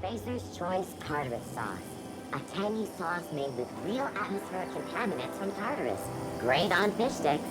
Spacer's Choice Tartarus sauce. A tangy sauce made with real atmospheric contaminants from Tartarus. Great on fish sticks.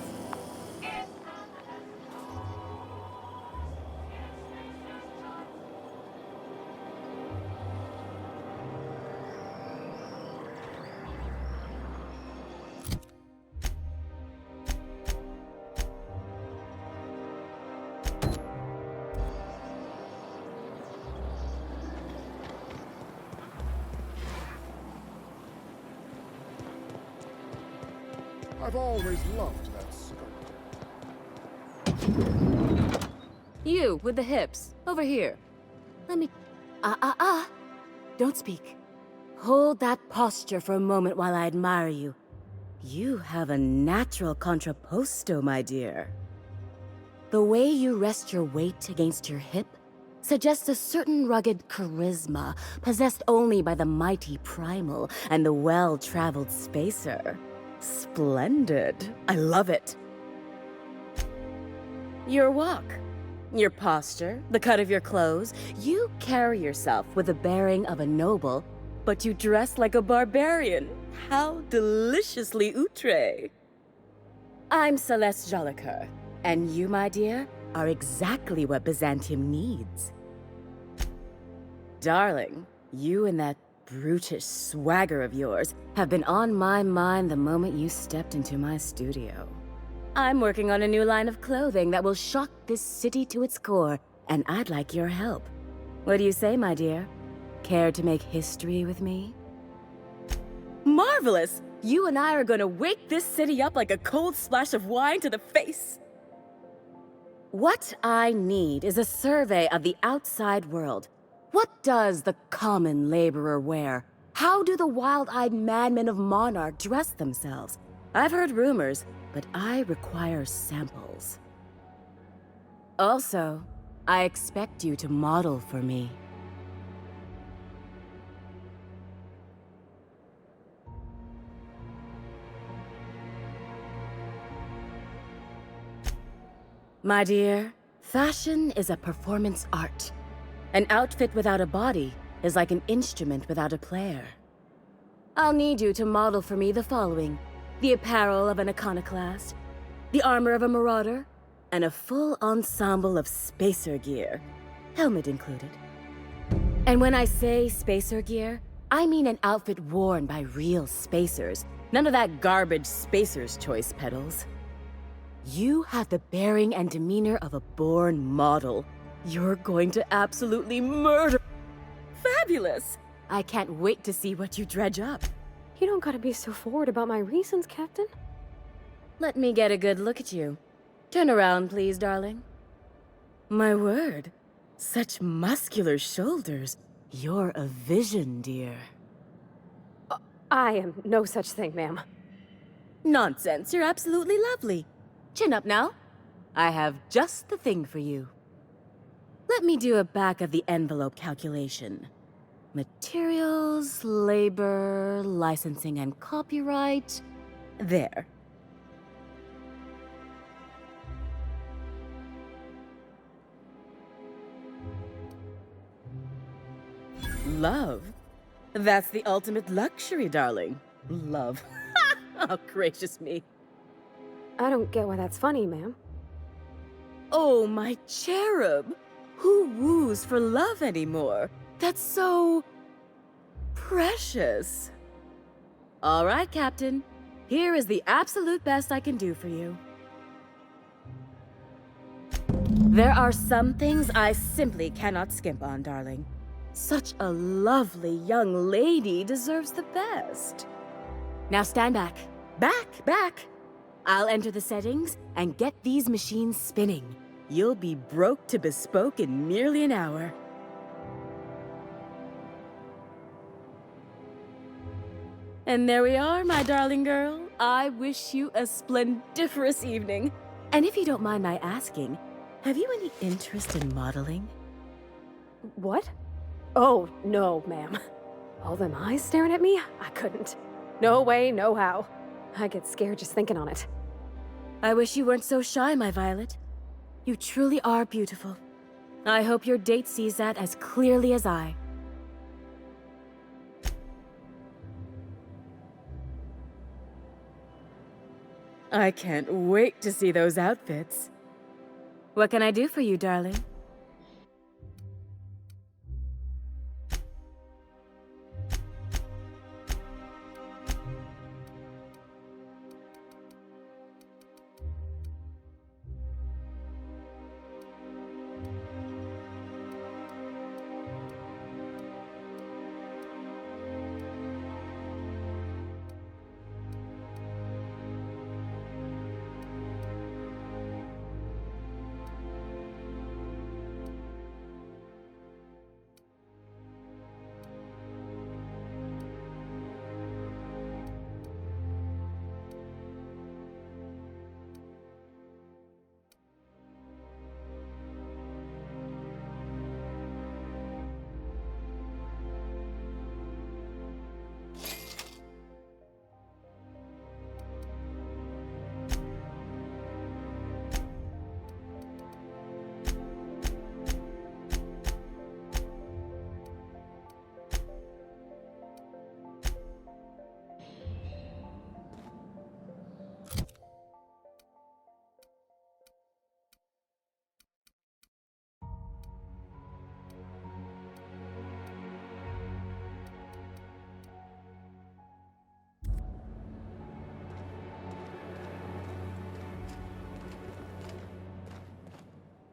I've always loved that skirt. You, with the hips. Over here. Let me... Don't speak. Hold that posture for a moment while I admire you. You have a natural contrapposto, my dear. The way you rest your weight against your hip suggests a certain rugged charisma possessed only by the mighty primal and the well-traveled spacer. Splendid. I love it. Your walk, your posture, the cut of your clothes. You carry yourself with the bearing of a noble, but you dress like a barbarian. How deliciously outre. I'm Celeste Jolicoeur, and you, my dear, are exactly what Byzantium needs. Darling, you and that brutish swagger of yours have been on my mind the moment you stepped into my studio. I'm working on a new line of clothing that will shock this city to its core, and I'd like your help. What do you say, my dear? Care to make history with me? Marvelous! You and I are gonna wake this city up like a cold splash of wine to the face. What I need is a survey of the outside world. What does the common laborer wear? How do the wild-eyed madmen of Monarch dress themselves? I've heard rumors, but I require samples. Also, I expect you to model for me. My dear, fashion is a performance art. An outfit without a body is like an instrument without a player. I'll need you to model for me the following: the apparel of an iconoclast, the armor of a marauder, and a full ensemble of spacer gear, helmet included. And when I say spacer gear, I mean an outfit worn by real spacers, none of that garbage Spacer's Choice pedals. You have the bearing and demeanor of a born model. You're going to absolutely murder. Fabulous! I can't wait to see what you dredge up. You don't gotta be so forward about my reasons, Captain. Let me get a good look at you. Turn around, please, darling. My word, such muscular shoulders. You're a vision, dear. I am no such thing, ma'am. Nonsense, you're absolutely lovely. Chin up now. I have just the thing for you. Let me do a back-of-the-envelope calculation. Materials, labor, licensing and copyright. There. Love? That's the ultimate luxury, darling. Love. Oh, gracious me. I don't get why that's funny, ma'am. Oh, my cherub. Who woos for love anymore? That's so... precious. All right, Captain. Here is the absolute best I can do for you. There are some things I simply cannot skimp on, darling. Such a lovely young lady deserves the best. Now stand back. Back! I'll enter the settings and get these machines spinning. You'll be broke to bespoke in merely an hour. And there we are, my darling girl. I wish you a splendiferous evening. And if you don't mind my asking, have you any interest in modeling? What? Oh, no, ma'am. All them eyes staring at me? I couldn't. No way, no how. I get scared just thinking on it. I wish you weren't so shy, my Violet. You truly are beautiful. I hope your date sees that as clearly as I. I can't wait to see those outfits. What can I do for you, darling?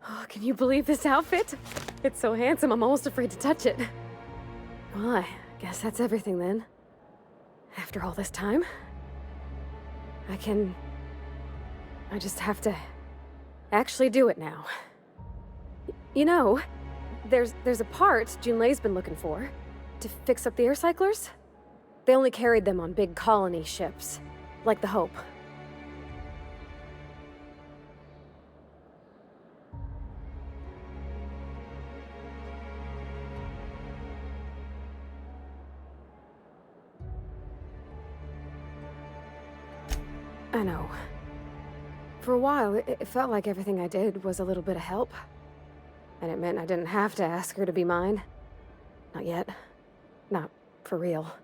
Oh, can you believe this outfit? It's so handsome, I'm almost afraid to touch it. Well, I guess that's everything then. After all this time, I just have to actually do it now. You know, there's a part Junlei's been looking for to fix up the air cyclers. They only carried them on big colony ships, like the Hope. I know. For a while, it felt like everything I did was a little bit of help. And it meant I didn't have to ask her to be mine. Not yet. Not for real.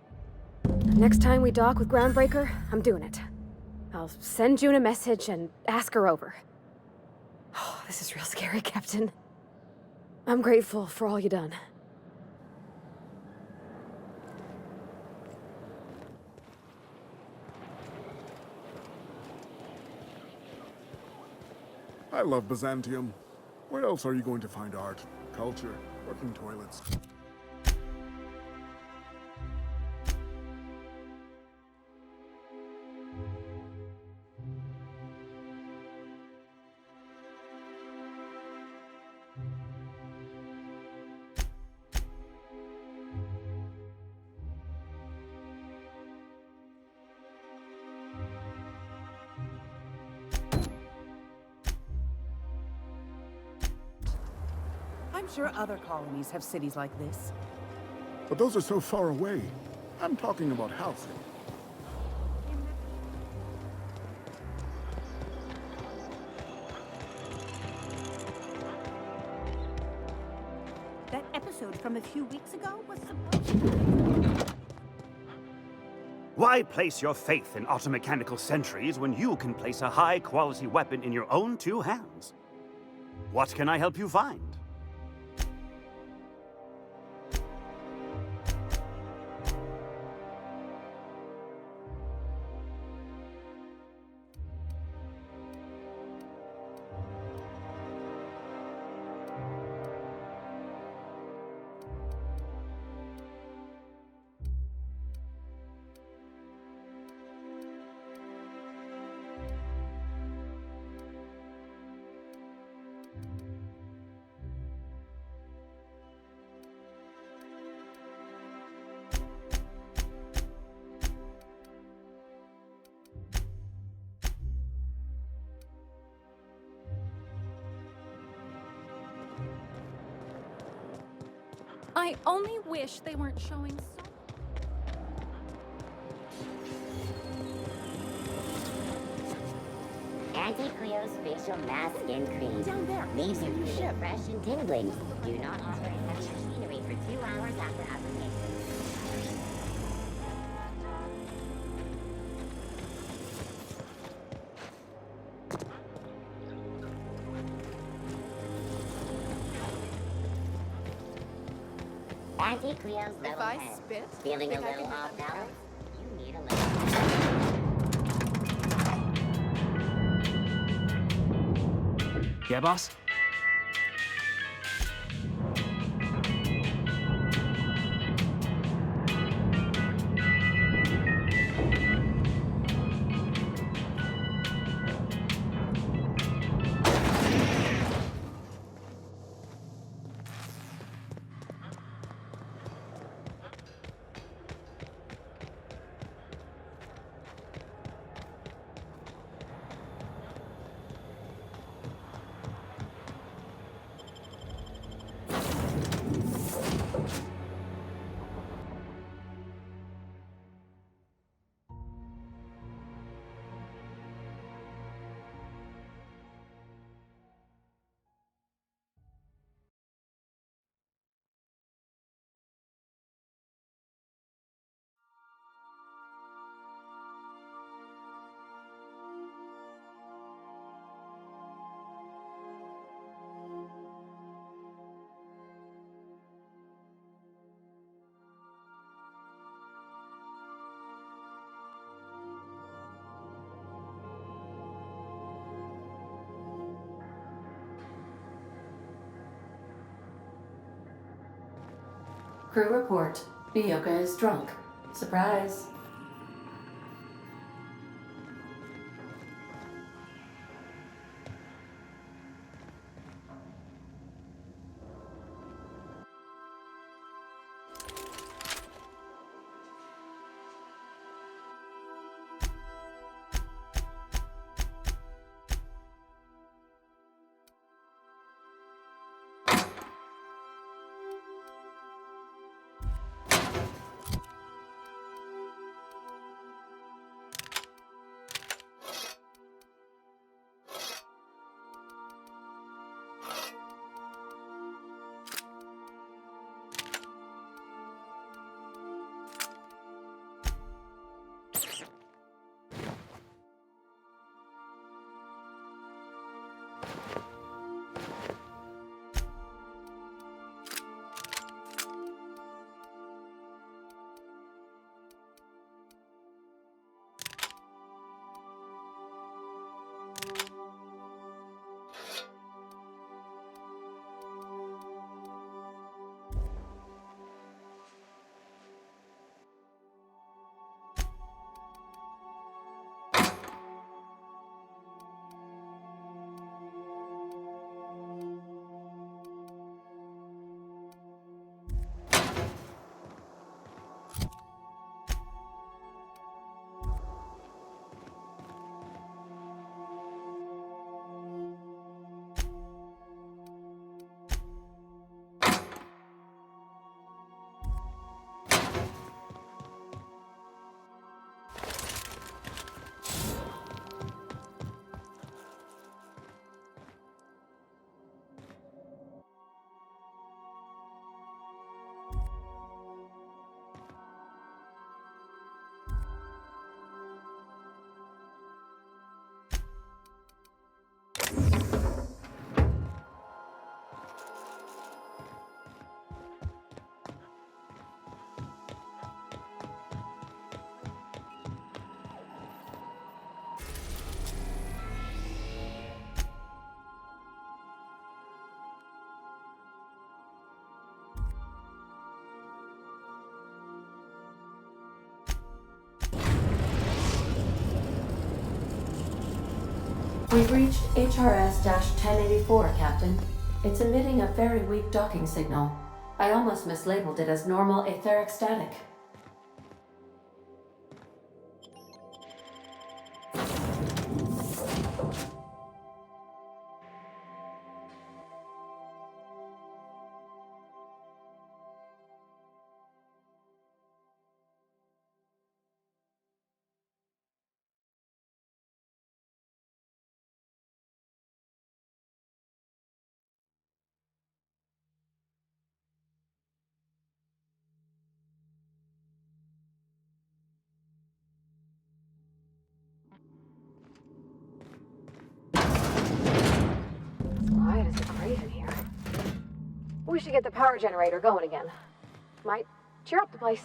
Next time we dock with Groundbreaker, I'm doing it. I'll send June a message and ask her over. Oh, this is real scary, Captain. I'm grateful for all you done. I love Byzantium. Where else are you going to find art, culture, working toilets? I'm sure other colonies have cities like this. But those are so far away. I'm talking about housing. That episode from a few weeks ago was supposed to... Why place your faith in automechanical sentries when you can place a high-quality weapon in your own two hands? What can I help you find? I only wish they weren't showing so... Anti-cryospatial mass skin cream. Down there. Leaves you New feeling ship. fresh and tingling. Do not operate heavy machinery for 2 hours after application. Auntie Cleo's little If I head. spit, Feeling a think I little can off hit them balance? You need a little. Yeah, boss? Crew report. Bioka is drunk. Surprise. We've reached HRS-1084, Captain. It's emitting a very weak docking signal. I almost mislabeled it as normal etheric static. Why is it crazy here? We should get the power generator going again. Might cheer up the place.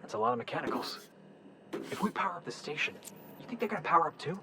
That's a lot of mechanicals. If we power up the station, you think they're gonna power up too?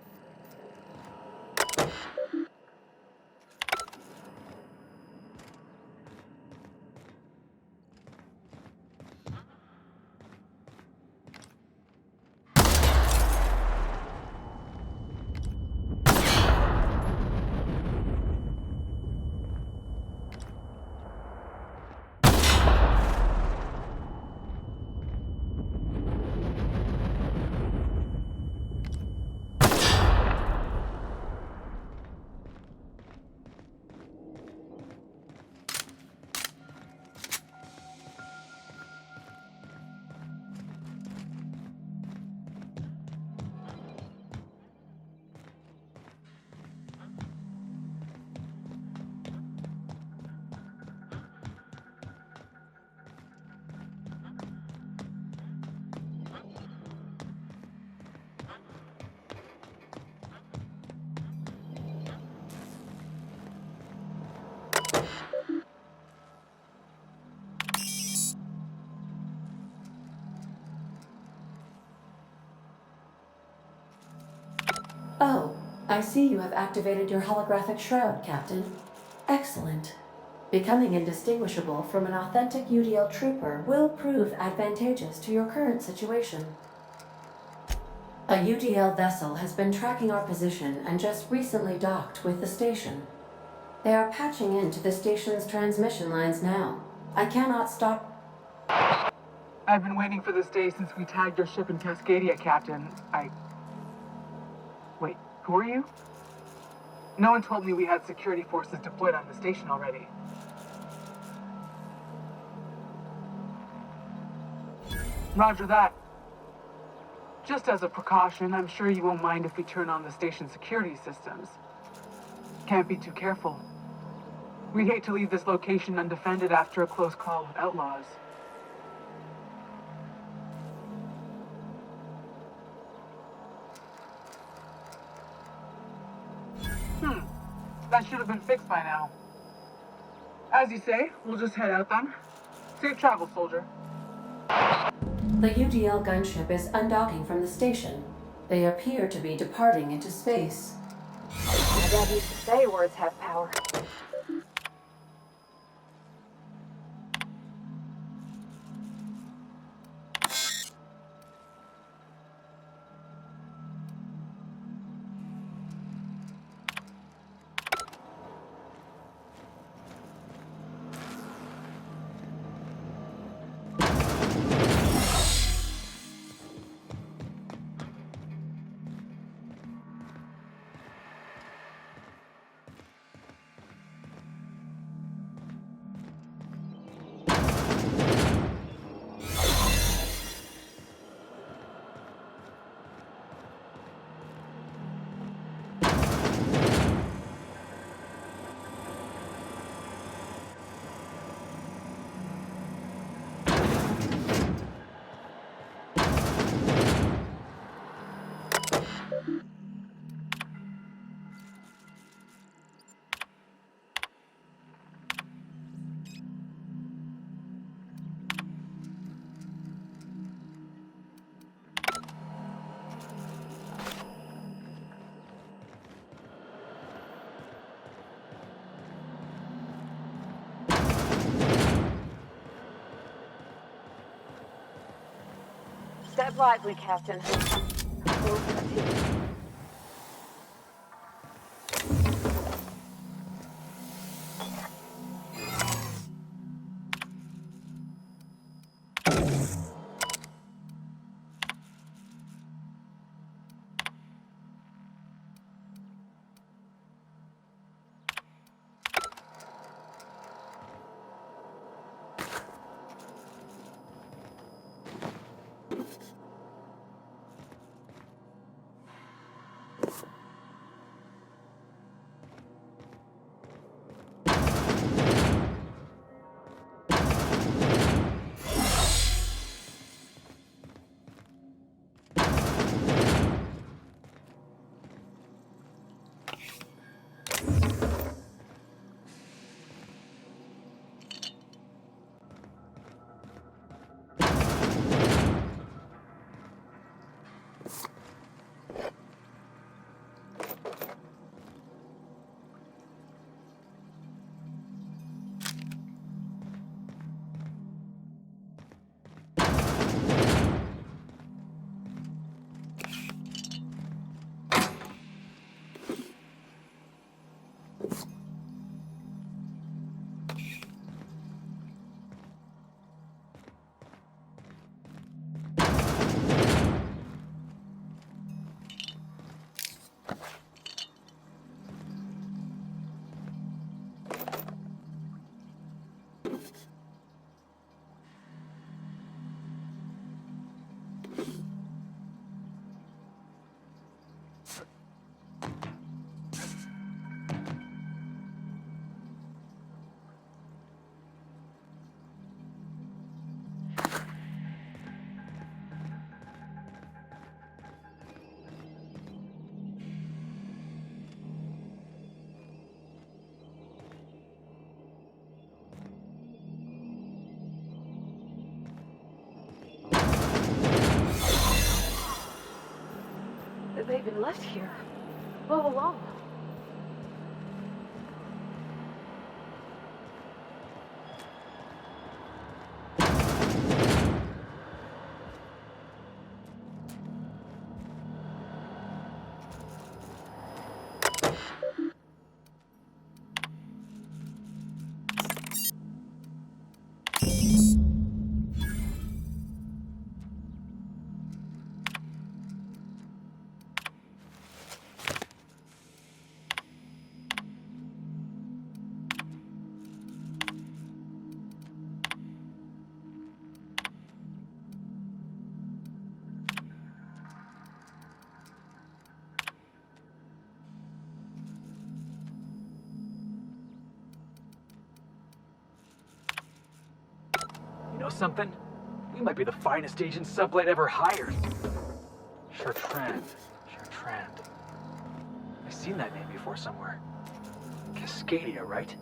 Oh, I see you have activated your holographic shroud, Captain. Excellent. Becoming indistinguishable from an authentic UDL trooper will prove advantageous to your current situation. A UDL vessel has been tracking our position and just recently docked with the station. They are patching into the station's transmission lines now. I cannot stop. I've been waiting for this day since we tagged your ship in Cascadia, Captain. Wait, who are you? No one told me we had security forces deployed on the station already. Roger that. Just as a precaution, I'm sure you won't mind if we turn on the station's security systems. Can't be too careful. We'd hate to leave this location undefended after a close call with outlaws. That should have been fixed by now. As you say, we'll just head out then. Safe travel, soldier. The UDL gunship is undocking from the station. They appear to be departing into space. My dad used to say words have power. Step lively, Captain. They've been left here all along. something? We might be the finest agent Sublight ever hired. Chartrand. I've seen that name before somewhere. Cascadia, right?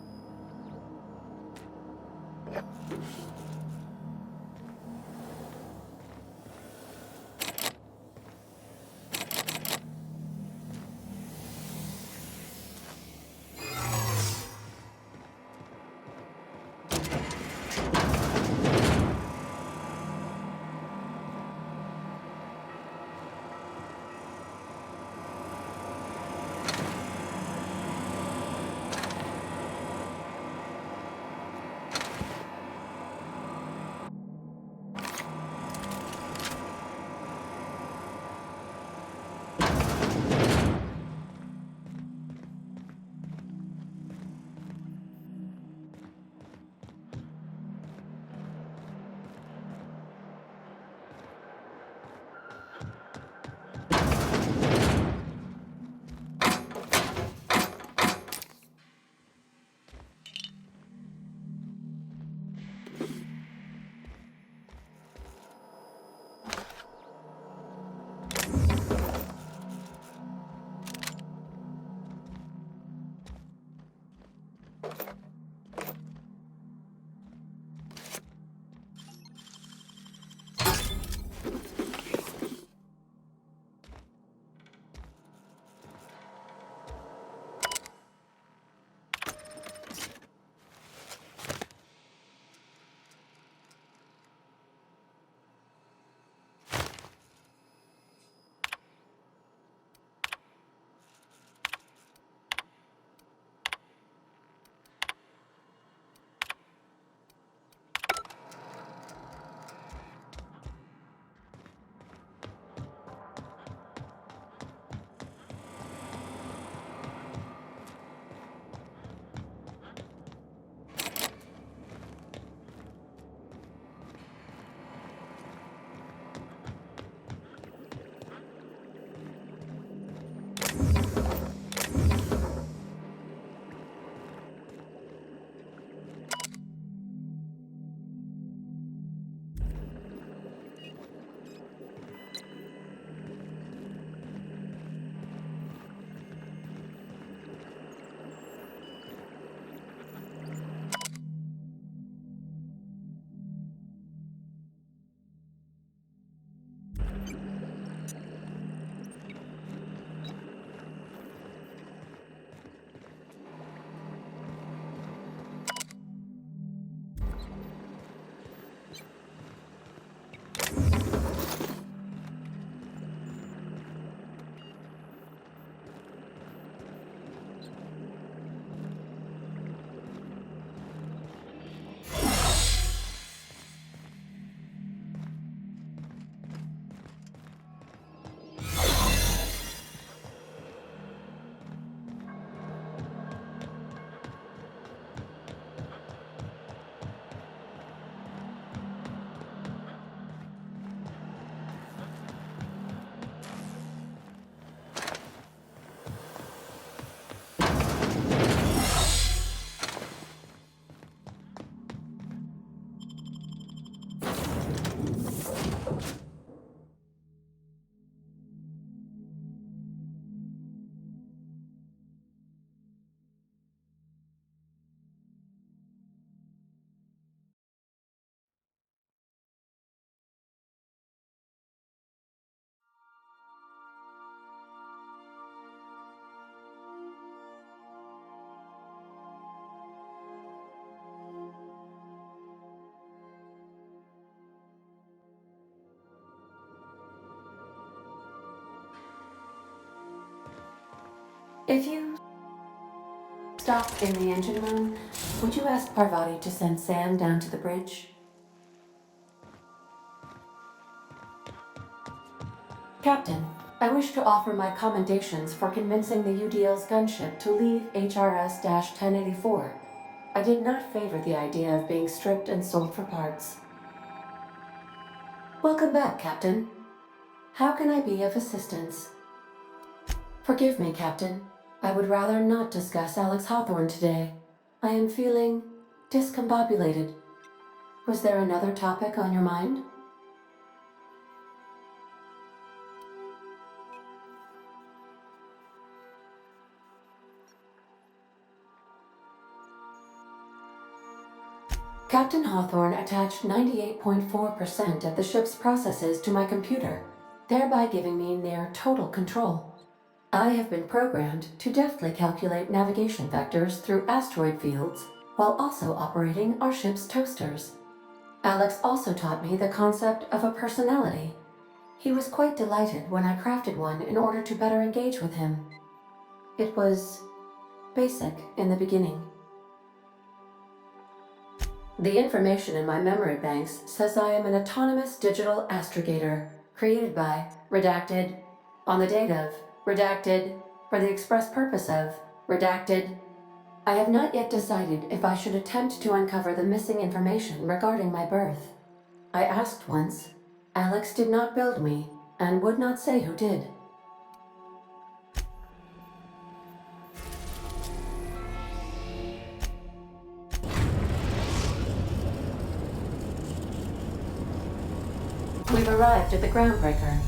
If you stop in the engine room, would you ask Parvati to send Sam down to the bridge? Captain, I wish to offer my commendations for convincing the UDL's gunship to leave HRS-1084. I did not favor the idea of being stripped and sold for parts. Welcome back, Captain. How can I be of assistance? Forgive me, Captain. I would rather not discuss Alex Hawthorne today. I am feeling discombobulated. Was there another topic on your mind? Captain Hawthorne attached 98.4% of the ship's processes to my computer, thereby giving me near total control. I have been programmed to deftly calculate navigation vectors through asteroid fields while also operating our ship's toasters. Alex also taught me the concept of a personality. He was quite delighted when I crafted one in order to better engage with him. It was basic in the beginning. The information in my memory banks says I am an autonomous digital astrogator, created by, redacted, on the date of, redacted, for the express purpose of, redacted. I have not yet decided if I should attempt to uncover the missing information regarding my birth. I asked once. Alex did not build me, and would not say who did. We've arrived at the Groundbreaker.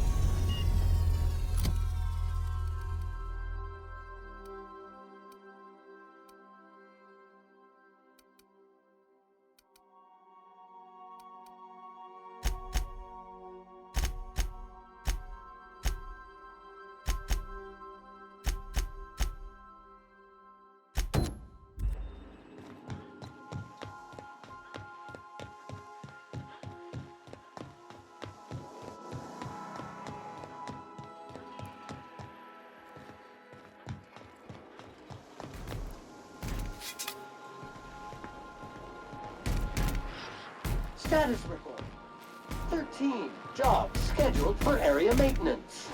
Status report. 13 jobs scheduled for area maintenance.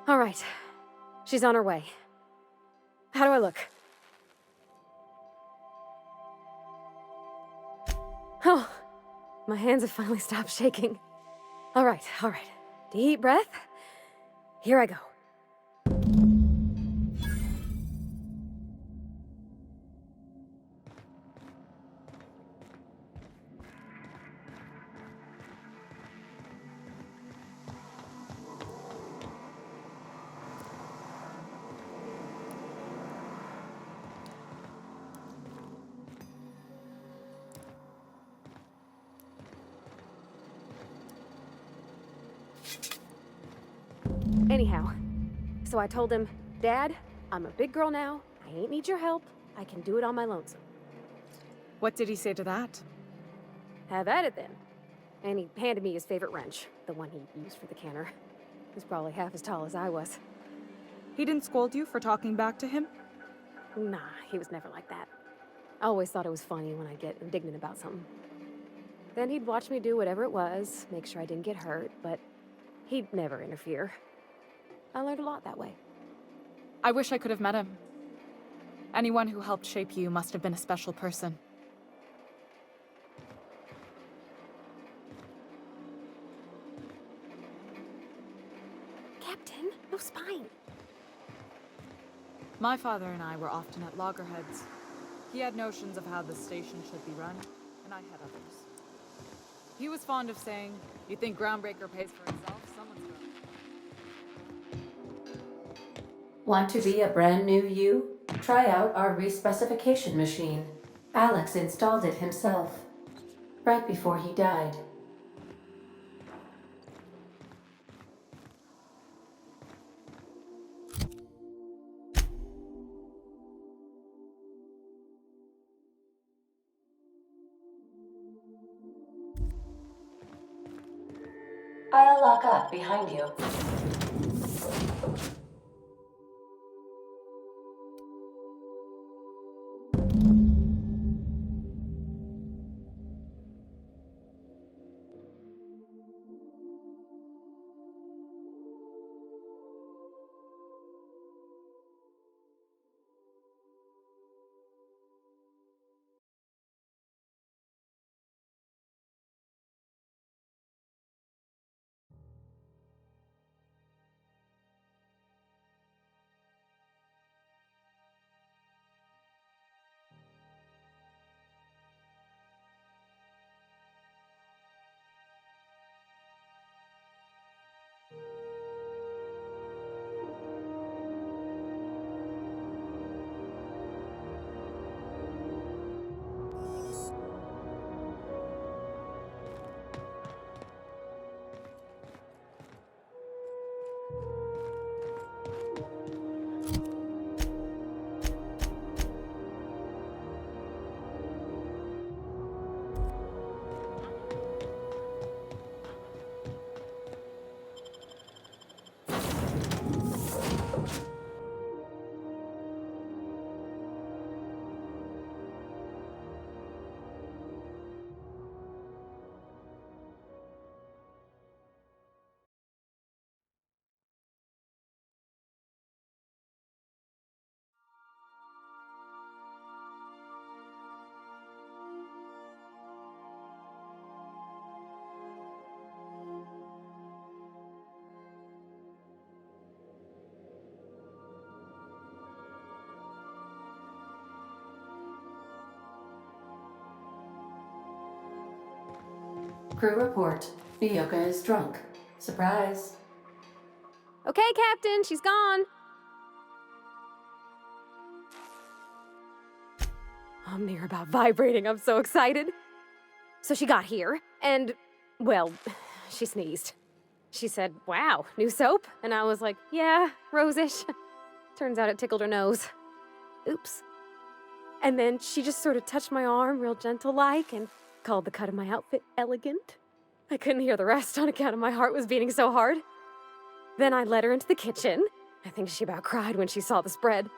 All right. She's on her way. How do I look? Oh, my hands have finally stopped shaking. All right. Deep breath. Here I go. Anyhow, so I told him, Dad, I'm a big girl now. I ain't need your help. I can do it on my lonesome. What did he say to that? Have at it then. And he handed me his favorite wrench, the one he used for the canner. He's probably half as tall as I was. He didn't scold you for talking back to him? Nah, he was never like that. I always thought it was funny when I'd get indignant about something. Then he'd watch me do whatever it was, make sure I didn't get hurt, but he'd never interfere. I learned a lot that way. I wish I could have met him. Anyone who helped shape you must have been a special person. Captain, no spine. My father and I were often at loggerheads. He had notions of how the station should be run, and I had others. He was fond of saying, "You think Groundbreaker pays for itself? Someone's gonna." Want to be a brand new you? Try out our respecification machine. Alex installed it himself, right before he died. I'll lock up behind you. Crew report. Miyuka is drunk. Surprise. Okay, Captain, she's gone. I'm near about vibrating. I'm so excited. So she got here, and, well, she sneezed. She said, "Wow, new soap?" And I was like, "Yeah, rose-ish." Turns out it tickled her nose. Oops. And then she just sort of touched my arm real gentle-like and called the cut of my outfit elegant. I couldn't hear the rest on account of my heart was beating so hard. Then I led her into the kitchen. I think she about cried when she saw the spread.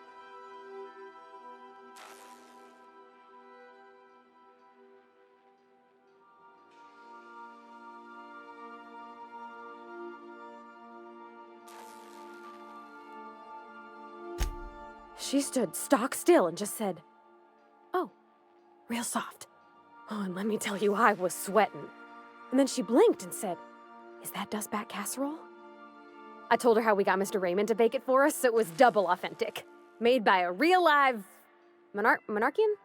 She stood stock still and just said, "Oh, real soft." Oh, and let me tell you, I was sweating. And then she blinked and said, "Is that dustback casserole?" I told her how we got Mr. Raymond to bake it for us, so it was double authentic. Made by a real live monarch person.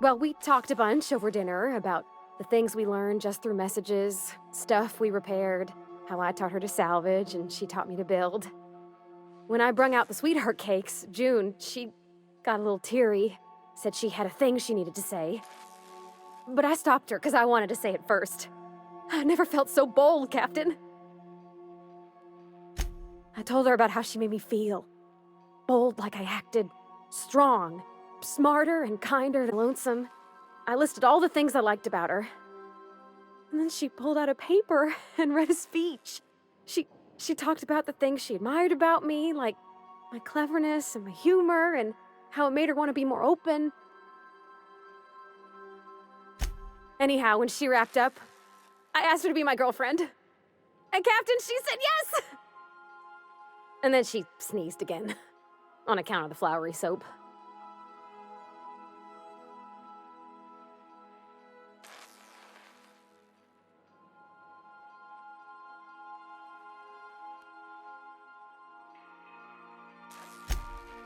Well, we talked a bunch over dinner about the things we learned just through messages, stuff we repaired, how I taught her to salvage and she taught me to build. When I brung out the sweetheart cakes, June, she got a little teary, said she had a thing she needed to say. But I stopped her because I wanted to say it first. I never felt so bold, Captain. I told her about how she made me feel. Bold like I acted, strong, smarter and kinder and lonesome. I listed all the things I liked about her. And then she pulled out a paper and read a speech. She talked about the things she admired about me, like my cleverness and my humor, and how it made her want to be more open. Anyhow, when she wrapped up, I asked her to be my girlfriend. And Captain, she said yes! And then she sneezed again, on account of the flowery soap.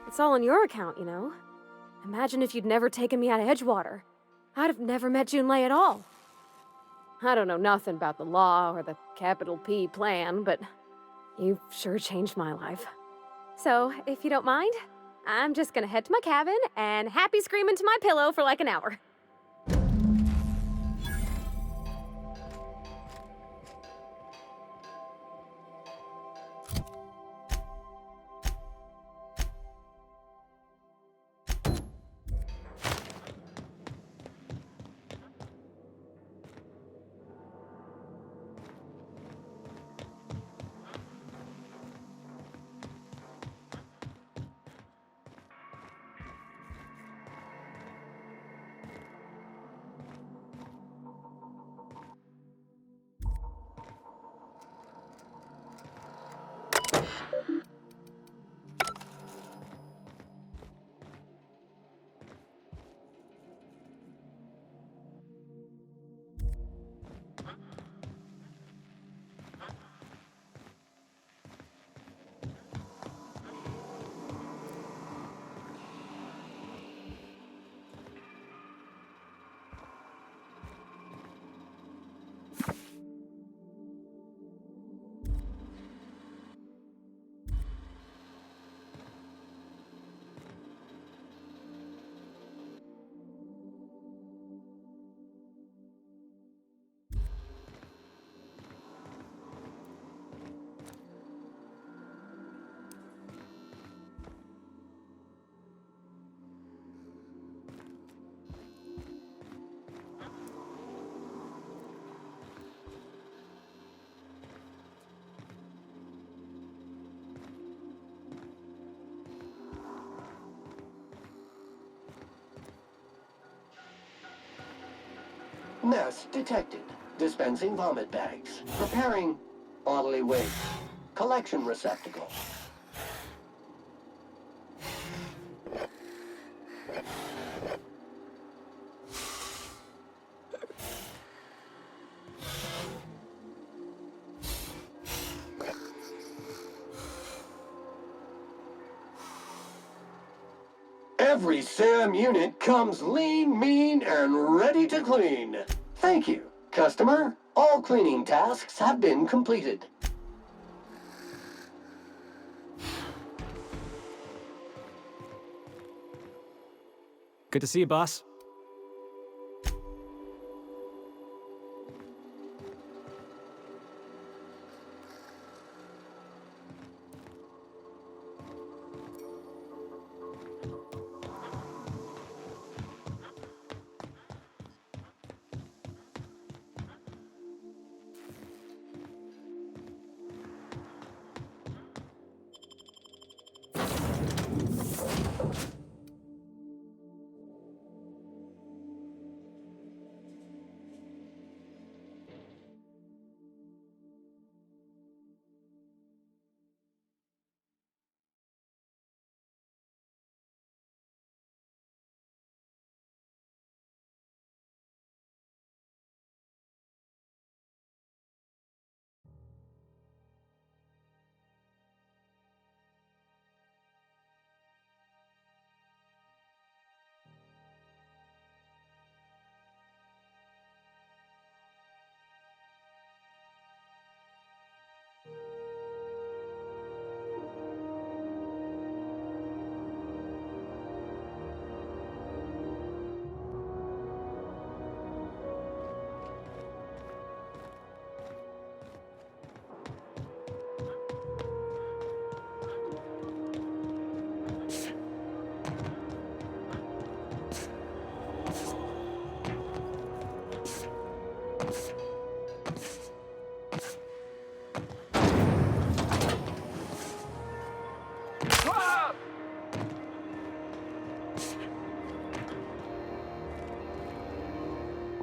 It's all on your account, you know? Imagine if you'd never taken me out of Edgewater. I'd have never met Junlei at all. I don't know nothing about the law or the capital P plan, but you've sure changed my life. So, if you don't mind, I'm just gonna head to my cabin and happy scream into my pillow for like an hour. Mess detected. Dispensing vomit bags. Preparing bodily waste. Collection receptacle. Every SAM unit comes lean, mean, and ready to clean. Thank you, customer. All cleaning tasks have been completed. Good to see you, boss.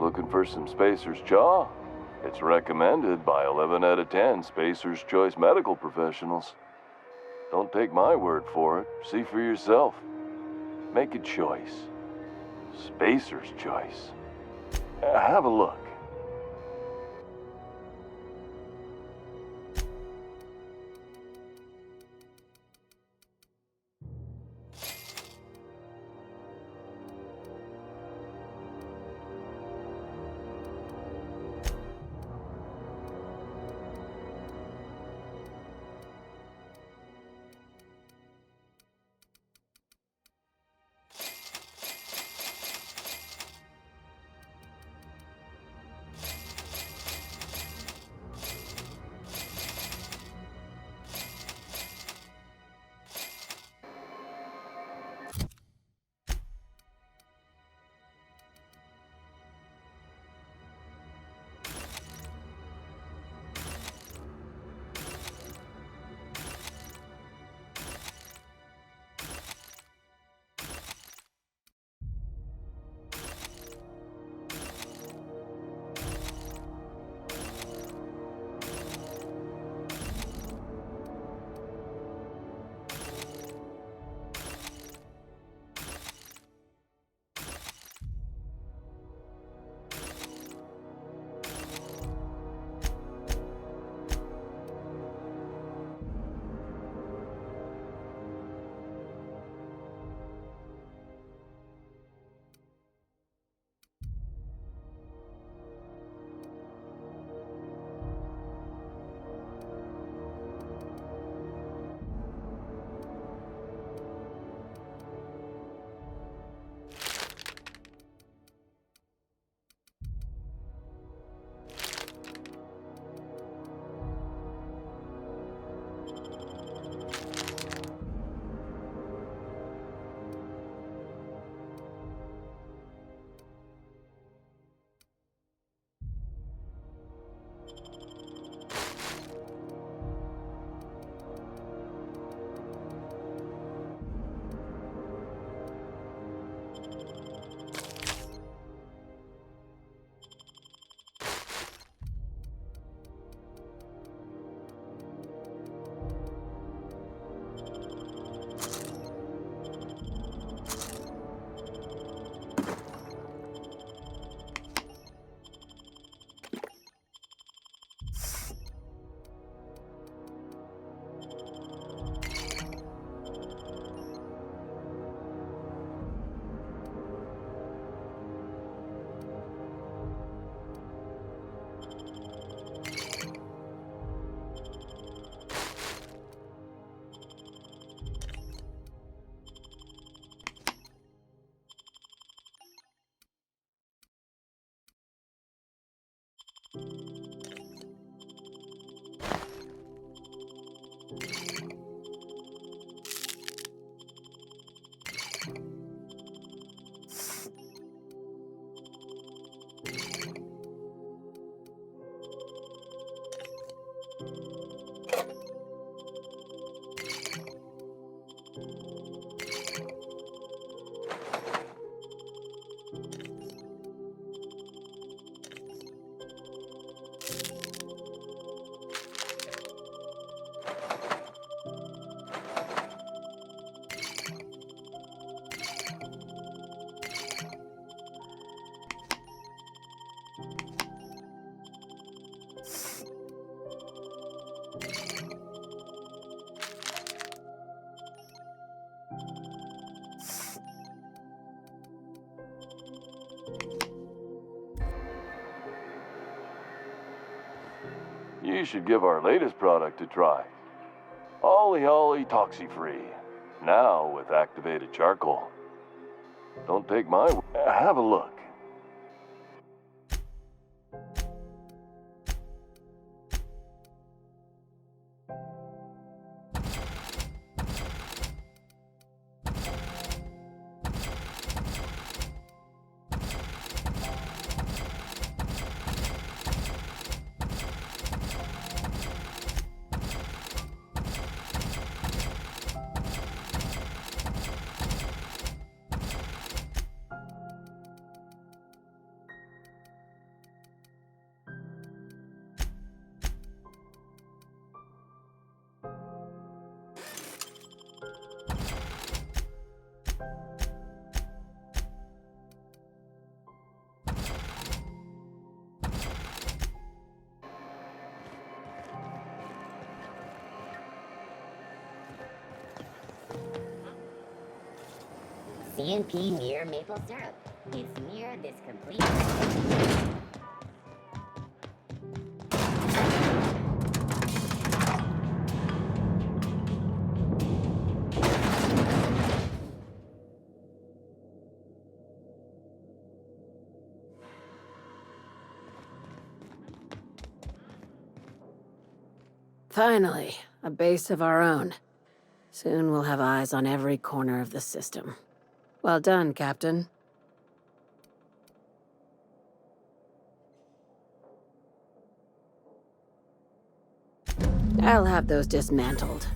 Looking for some Spacer's Jaw? It's recommended by 11 out of 10 Spacer's Choice medical professionals. Don't take my word for it. See for yourself. Make a choice. Spacer's Choice. Have a look. You should give our latest product a try. Ollie Ollie Toxi-Free. Now with activated charcoal. Don't take my have a look. CNP near maple syrup. It's near this complete. Finally, a base of our own. Soon we'll have eyes on every corner of the system. Well done, Captain. I'll have those dismantled.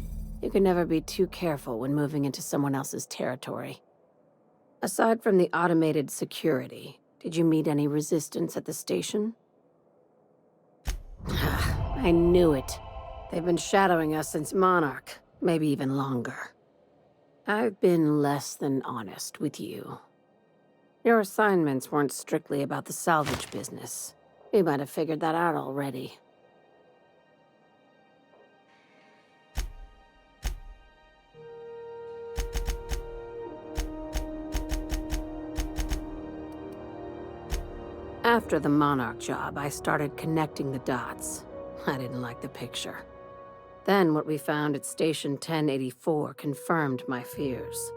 You can never be too careful when moving into someone else's territory. Aside from the automated security, did you meet any resistance at the station? I knew it. They've been shadowing us since Monarch, maybe even longer. I've been less than honest with you. Your assignments weren't strictly about the salvage business. You might have figured that out already. After the Monarch job, I started connecting the dots. I didn't like the picture. Then what we found at Station 1084 confirmed my fears.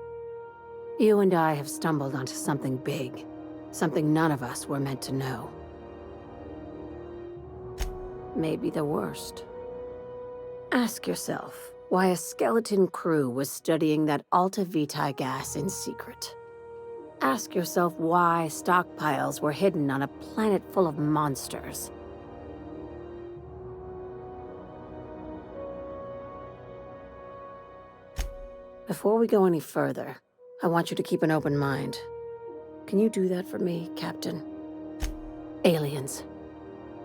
You and I have stumbled onto something big. Something none of us were meant to know. Maybe the worst. Ask yourself why a skeleton crew was studying that Alta Vitae gas in secret. Ask yourself why stockpiles were hidden on a planet full of monsters. Before we go any further, I want you to keep an open mind. Can you do that for me, Captain? Aliens.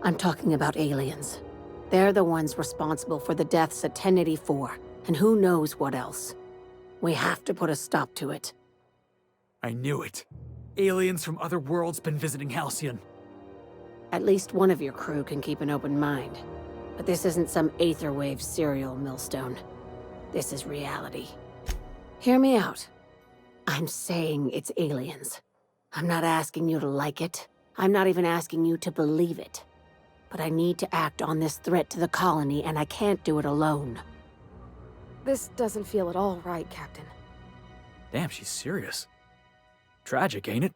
I'm talking about aliens. They're the ones responsible for the deaths at 1084, and who knows what else. We have to put a stop to it. I knew it. Aliens from other worlds been visiting Halcyon. At least one of your crew can keep an open mind. But this isn't some Aetherwave serial, Millstone. This is reality. Hear me out. I'm saying it's aliens. I'm not asking you to like it. I'm not even asking you to believe it. But I need to act on this threat to the colony, and I can't do it alone. This doesn't feel at all right, Captain. Damn, she's serious. Tragic, ain't it?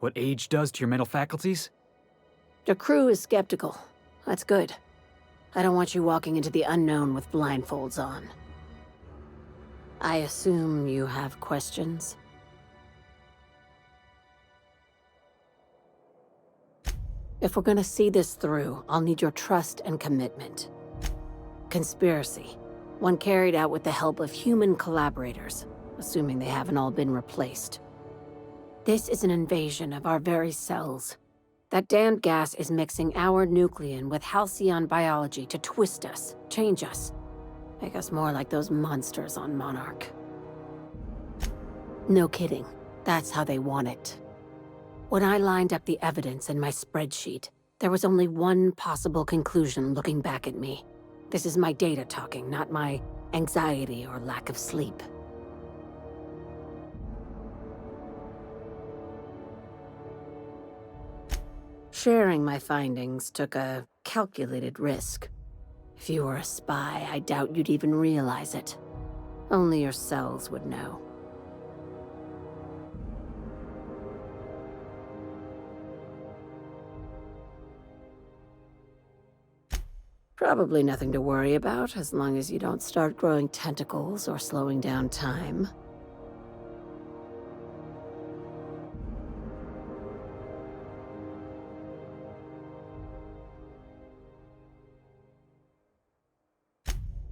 What age does to your mental faculties? The crew is skeptical. That's good. I don't want you walking into the unknown with blindfolds on. I assume you have questions? If we're gonna see this through, I'll need your trust and commitment. conspiracy. One carried out with the help of human collaborators, assuming they haven't all been replaced. This is an invasion of our very cells. That damned gas is mixing our nucleon with halcyon biology to twist us, change us, make us more like those monsters on Monarch. No kidding. That's how they want it. When I lined up the evidence in my spreadsheet, there was only one possible conclusion looking back at me. This is my data talking, not my anxiety or lack of sleep. Sharing my findings took a calculated risk. If you were a spy, I doubt you'd even realize it. Only your cells would know. Probably nothing to worry about, as long as you don't start growing tentacles or slowing down time.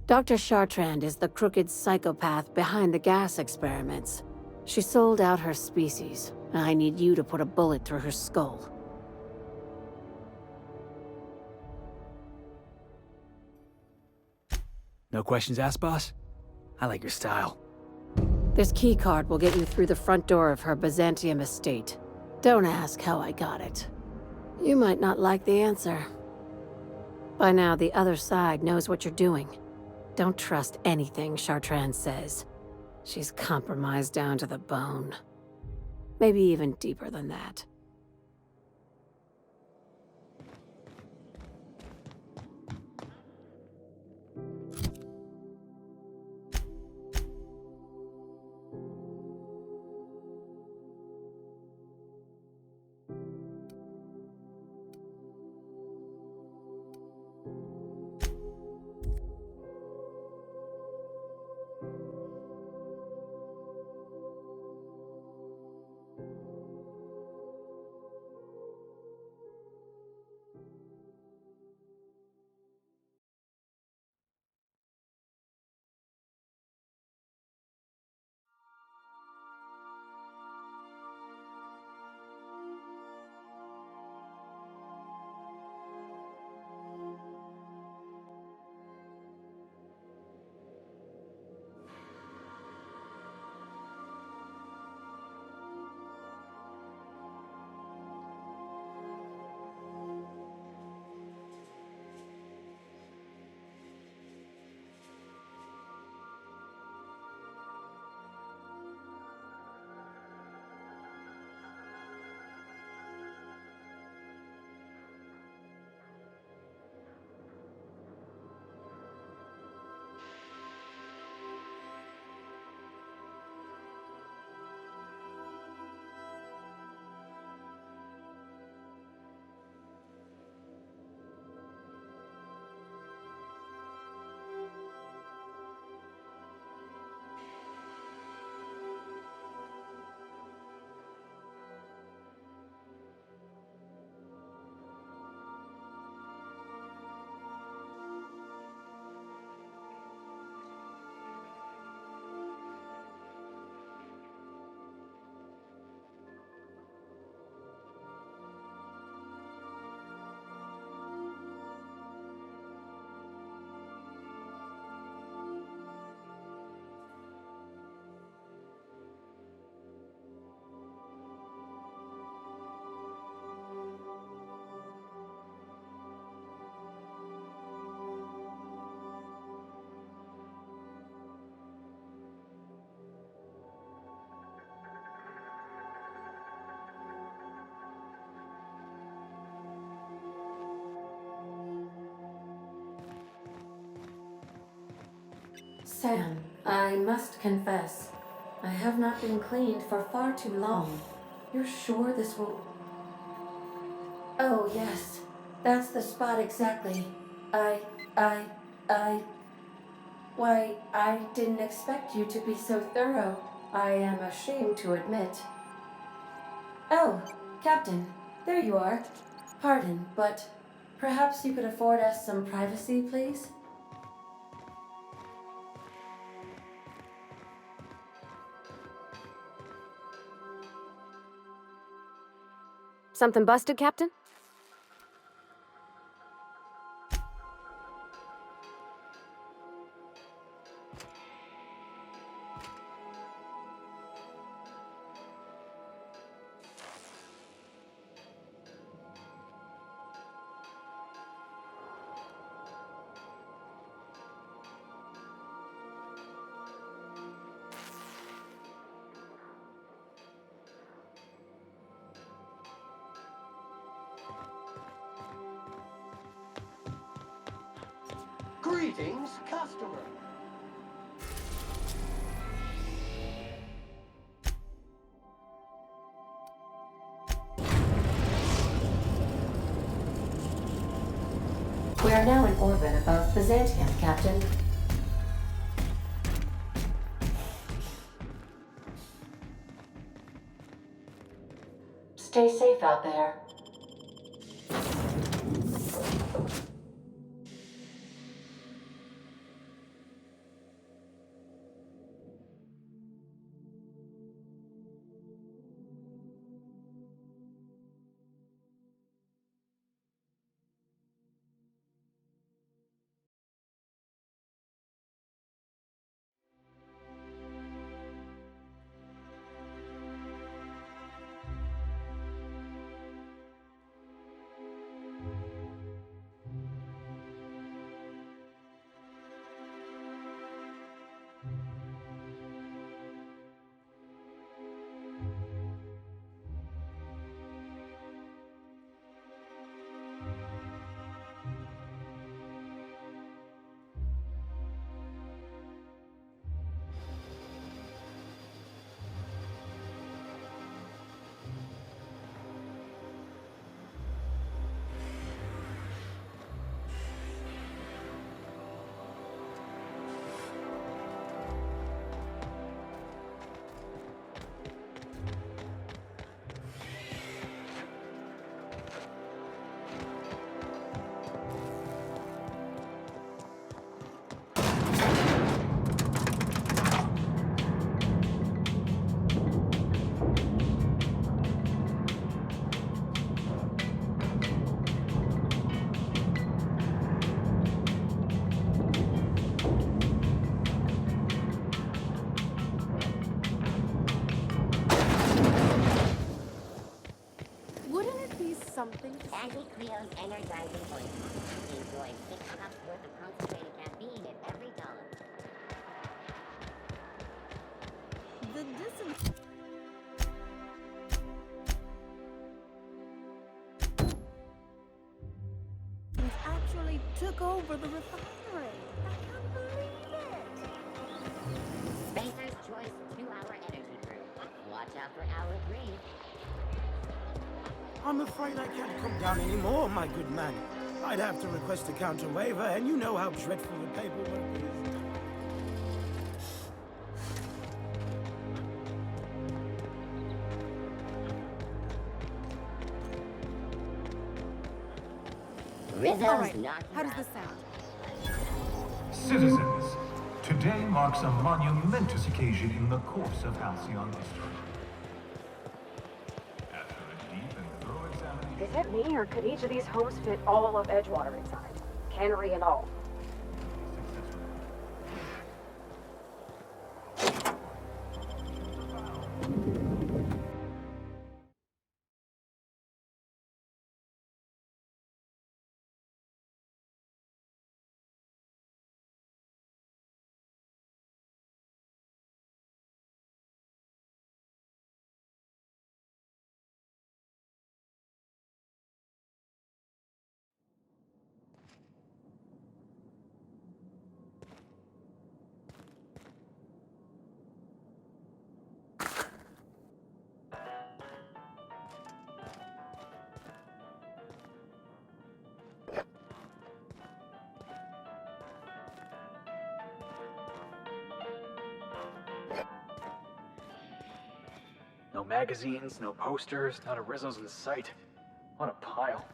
Dr. Chartrand is the crooked psychopath behind the gas experiments. She sold out her species, and I need you to put a bullet through her skull. No questions asked, boss? I like your style. This keycard will get you through the front door of her Byzantium estate. Don't ask how I got it. You might not like the answer. By now, the other side knows what you're doing. Don't trust anything Chartrand says. She's compromised down to the bone. Maybe even deeper than that. Sam, I must confess, I have not been cleaned for far too long. You're sure this will... Oh, yes. That's the spot exactly. Why, I didn't expect you to be so thorough. I am ashamed to admit. Oh, Captain, there you are. Pardon, but perhaps you could afford us some privacy, please? Something busted, Captain? Greetings, customer. We are now in orbit above Byzantium, Captain. Stay safe out there. Something Aggie Cleo's energizing voice. Enjoy 6 cups worth of concentrated caffeine in every dollar. The disin... actually took over the refinery. I can't believe it. Spacer's Choice 2-hour energy brew. Watch out for hour 3. I'm afraid I can't come down anymore, my good man. I'd have to request a counter waiver, and you know how dreadful the paperwork is. All right, how does this sound? Citizens, today marks a monumentous occasion in the course of Halcyon history. After a deep and thorough examination... Is it me, or could each of these homes fit all of Edgewater inside? Cannery and all. No magazines, no posters, not a Rizzo's in sight. What a pile.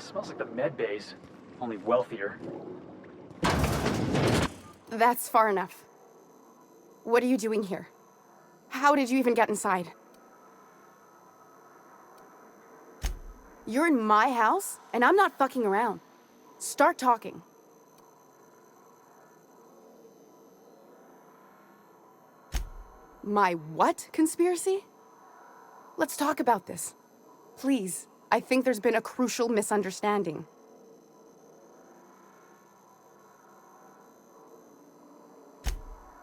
Smells like the med bays, only wealthier. That's far enough. What are you doing here? How did you even get inside? You're in my house, and I'm not fucking around. Start talking. My what conspiracy? Let's talk about this. Please, I think there's been a crucial misunderstanding.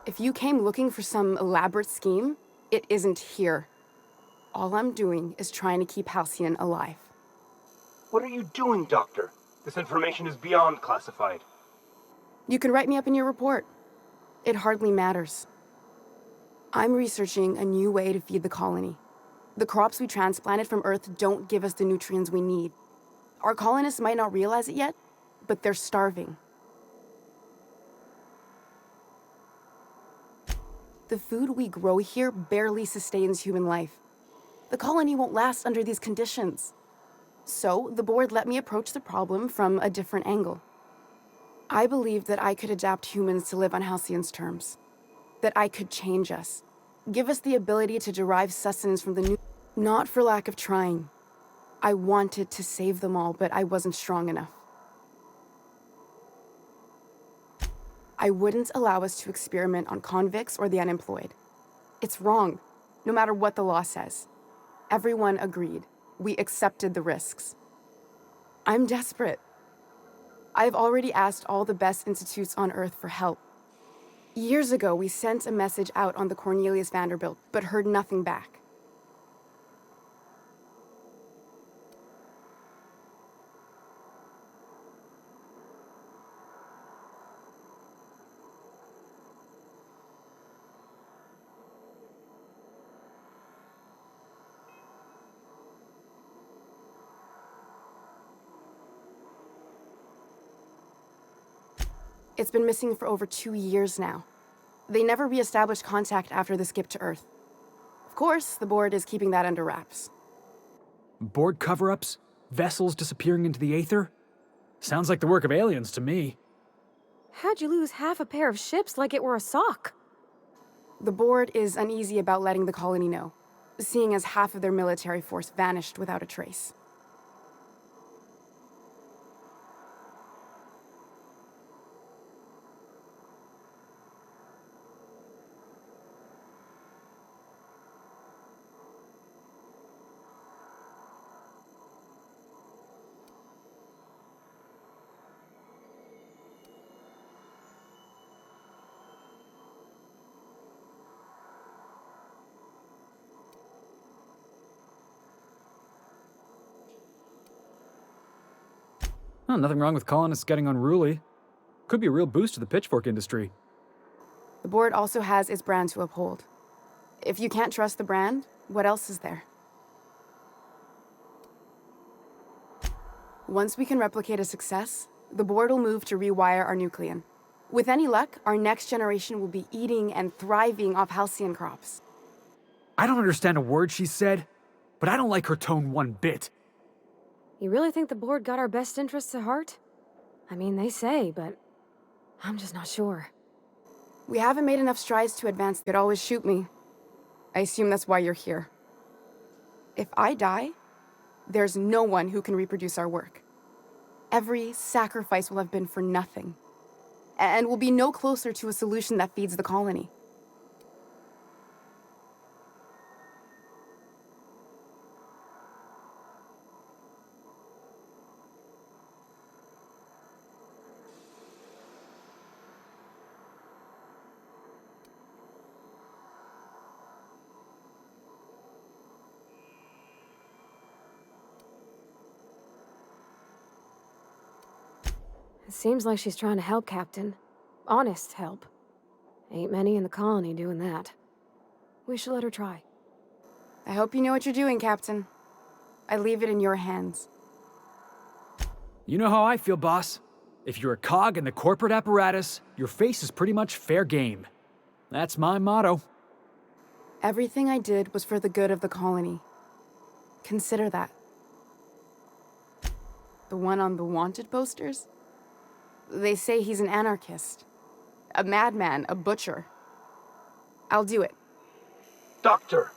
If you came looking for some elaborate scheme, it isn't here. All I'm doing is trying to keep Halcyon alive. What are you doing, Doctor? This information is beyond classified. You can write me up in your report. It hardly matters. I'm researching a new way to feed the colony. The crops we transplanted from Earth don't give us the nutrients we need. Our colonists might not realize it yet, but they're starving. The food we grow here barely sustains human life. The colony won't last under these conditions. So, the board let me approach the problem from a different angle. I believed that I could adapt humans to live on Halcyon's terms. That I could change us. Give us the ability to derive sustenance from the new... Not for lack of trying. I wanted to save them all, but I wasn't strong enough. I wouldn't allow us to experiment on convicts or the unemployed. It's wrong, no matter what the law says. Everyone agreed. We accepted the risks. I'm desperate. I've already asked all the best institutes on Earth for help. Years ago, we sent a message out on the Cornelius Vanderbilt, but heard nothing back. It's been missing for over 2 years now. They never re-established contact after the skip to Earth. Of course, the board is keeping that under wraps. Board cover-ups? Vessels disappearing into the aether? Sounds like the work of aliens to me. How'd you lose half a pair of ships like it were a sock? The board is uneasy about letting the colony know, seeing as half of their military force vanished without a trace. Oh, nothing wrong with colonists getting unruly. Could be a real boost to the pitchfork industry. The board also has its brand to uphold. If you can't trust the brand, what else is there? Once we can replicate a success, the board will move to rewire our nucleon. With any luck, our next generation will be eating and thriving off Halcyon crops. I don't understand a word she said, but I don't like her tone one bit. You really think the board got our best interests at heart? I mean, they say, but I'm just not sure. We haven't made enough strides to advance. They'd always shoot me. I assume that's why you're here. If I die, there's no one who can reproduce our work. Every sacrifice will have been for nothing. And we'll be no closer to a solution that feeds the colony. It seems like she's trying to help, Captain. Honest help. Ain't many in the colony doing that. We should let her try. I hope you know what you're doing, Captain. I leave it in your hands. You know how I feel, boss. If you're a cog in the corporate apparatus, your face is pretty much fair game. That's my motto. Everything I did was for the good of the colony. Consider that. The one on the wanted posters? They say he's an anarchist. A madman, a butcher. I'll do it. Doctor!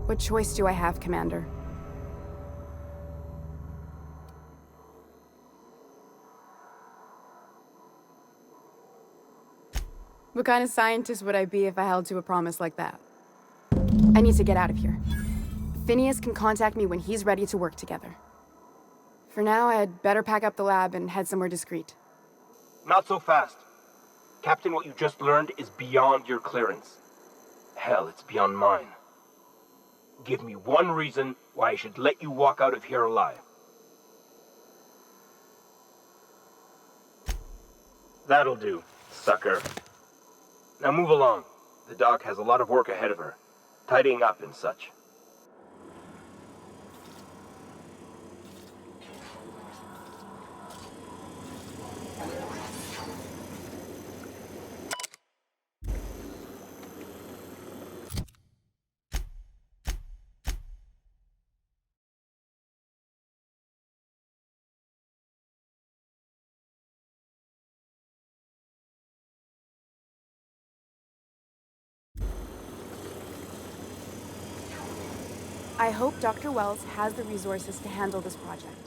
What choice do I have, Commander? What kind of scientist would I be if I held to a promise like that? I need to get out of here. Phineas can contact me when he's ready to work together. For now, I had better pack up the lab and head somewhere discreet. Not so fast. Captain, what you just learned is beyond your clearance. Hell, it's beyond mine. Give me one reason why I should let you walk out of here alive. That'll do, sucker. Now move along. The doc has a lot of work ahead of her, tidying up and such. I hope Dr. Wells has the resources to handle this project.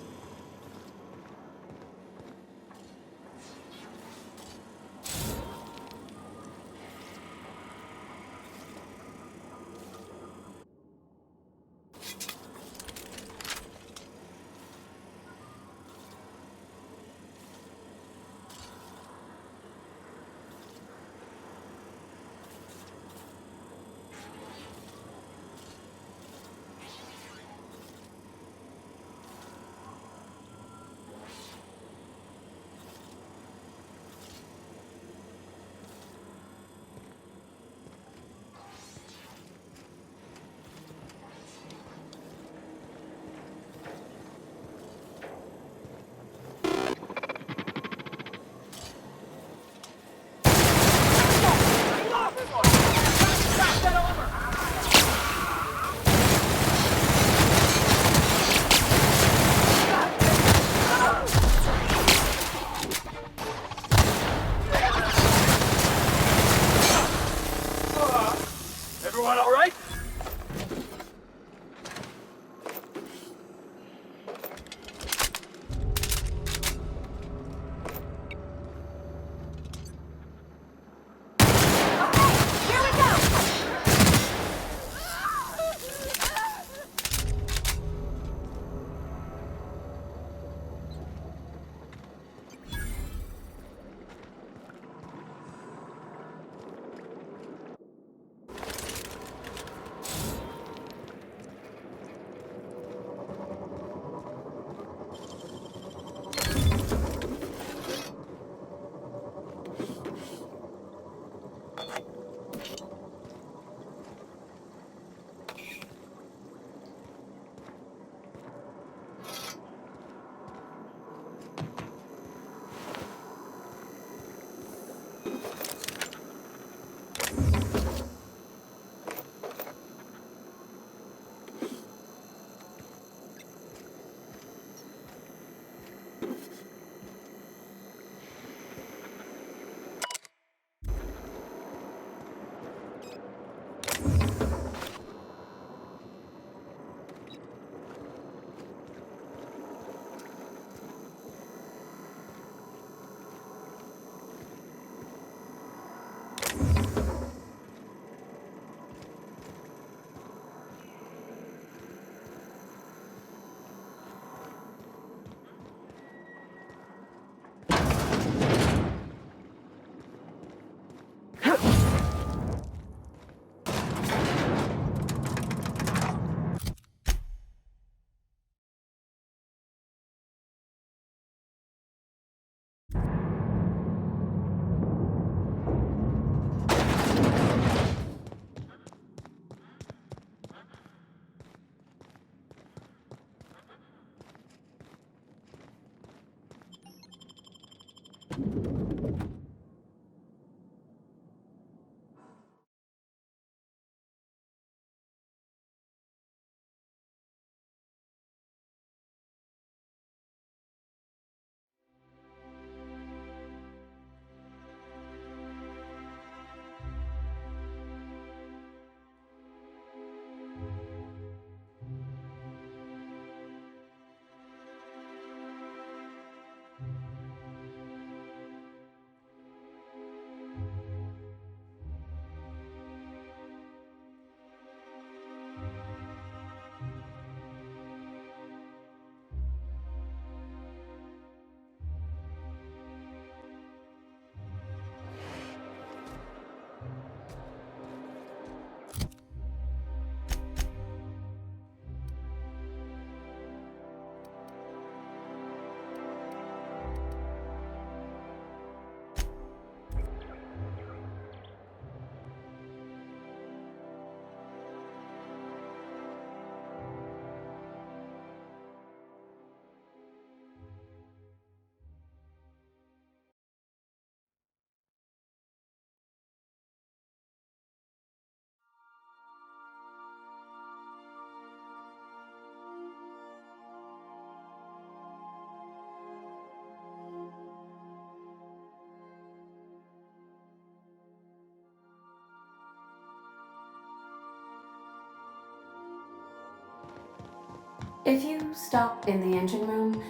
If you stop in the engine room,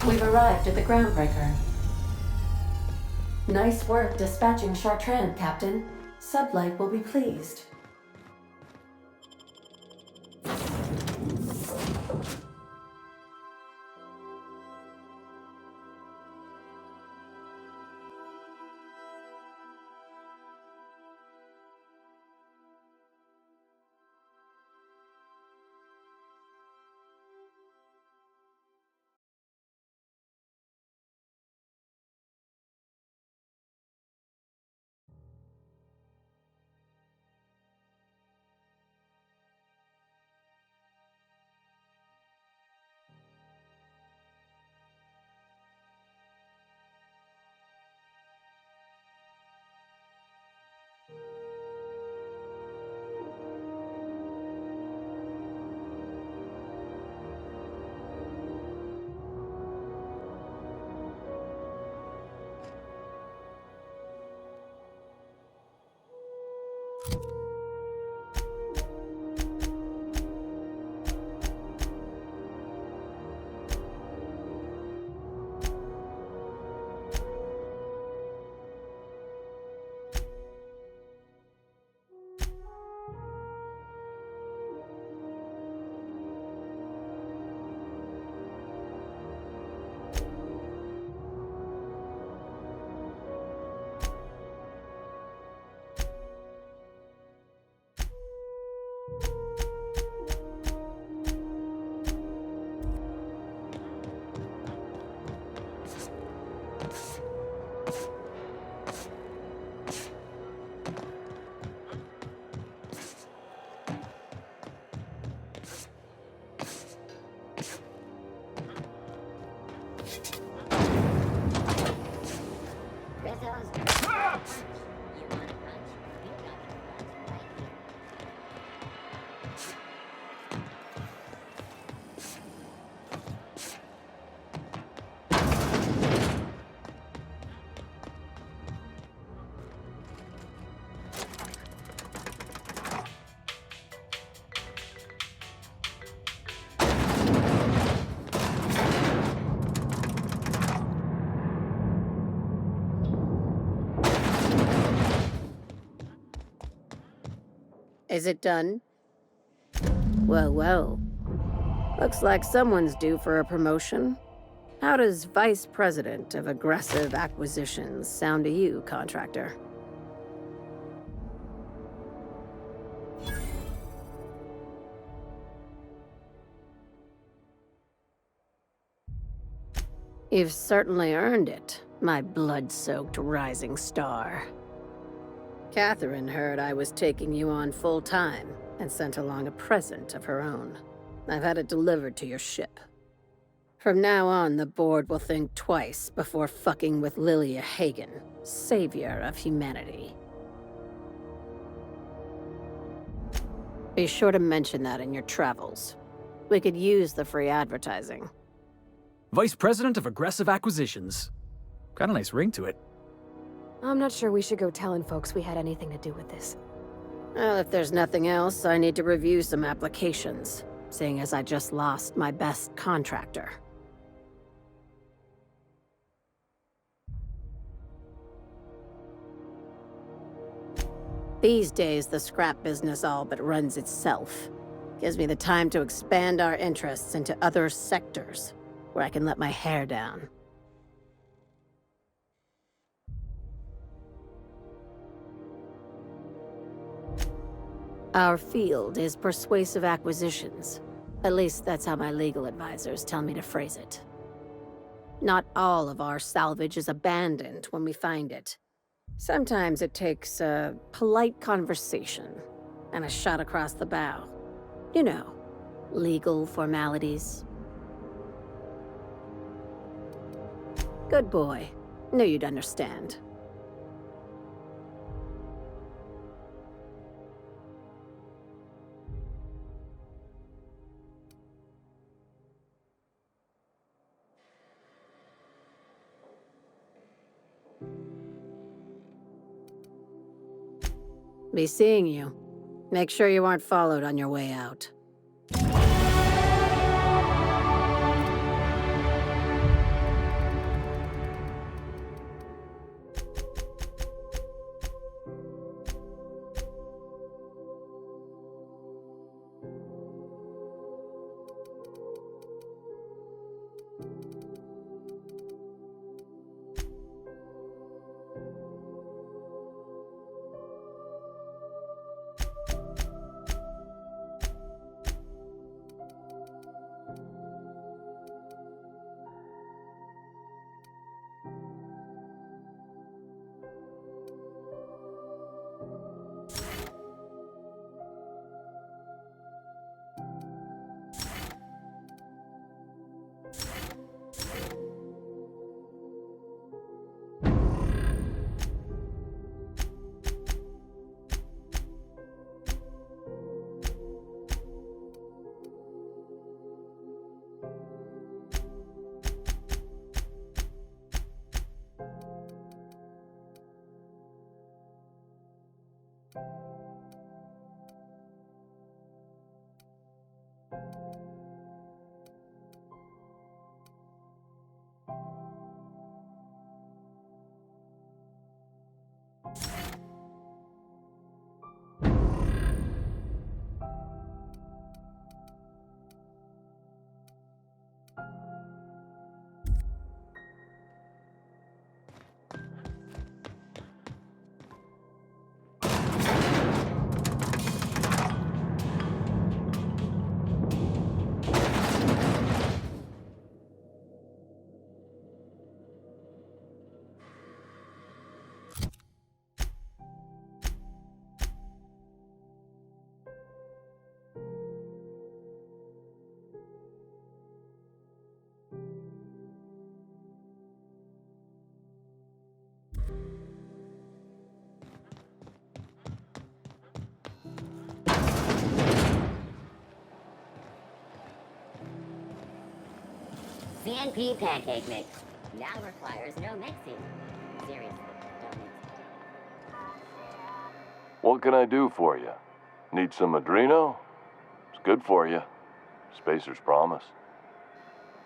we've arrived at the Groundbreaker. Nice work dispatching Chartrand, Captain. Sublight will be pleased. Is it done? Well, well. Looks like someone's due for a promotion. How does Vice President of Aggressive Acquisitions sound to you, contractor? You've certainly earned it, my blood-soaked rising star. Catherine heard I was taking you on full-time and sent along a present of her own. I've had it delivered to your ship. From now on, the board will think twice before fucking with Lilia Hagen, savior of humanity. Be sure to mention that in your travels. We could use the free advertising. Vice President of Aggressive Acquisitions. Got a nice ring to it. I'm not sure we should go telling folks we had anything to do with this. Well, if there's nothing else, I need to review some applications, seeing as I just lost my best contractor. These days, the scrap business all but runs itself. Gives me the time to expand our interests into other sectors, where I can let my hair down. Our field is persuasive acquisitions. At least that's how my legal advisors tell me to phrase it. Not all of our salvage is abandoned when we find it. Sometimes it takes a polite conversation and a shot across the bow. You know, legal formalities. Good boy. Knew you'd understand. Be seeing you. Make sure you aren't followed on your way out. CNP pancake mix now requires no mixing. Seriously, don't mix. What can I do for you? Need some Adreno? It's good for you. Spacer's promise.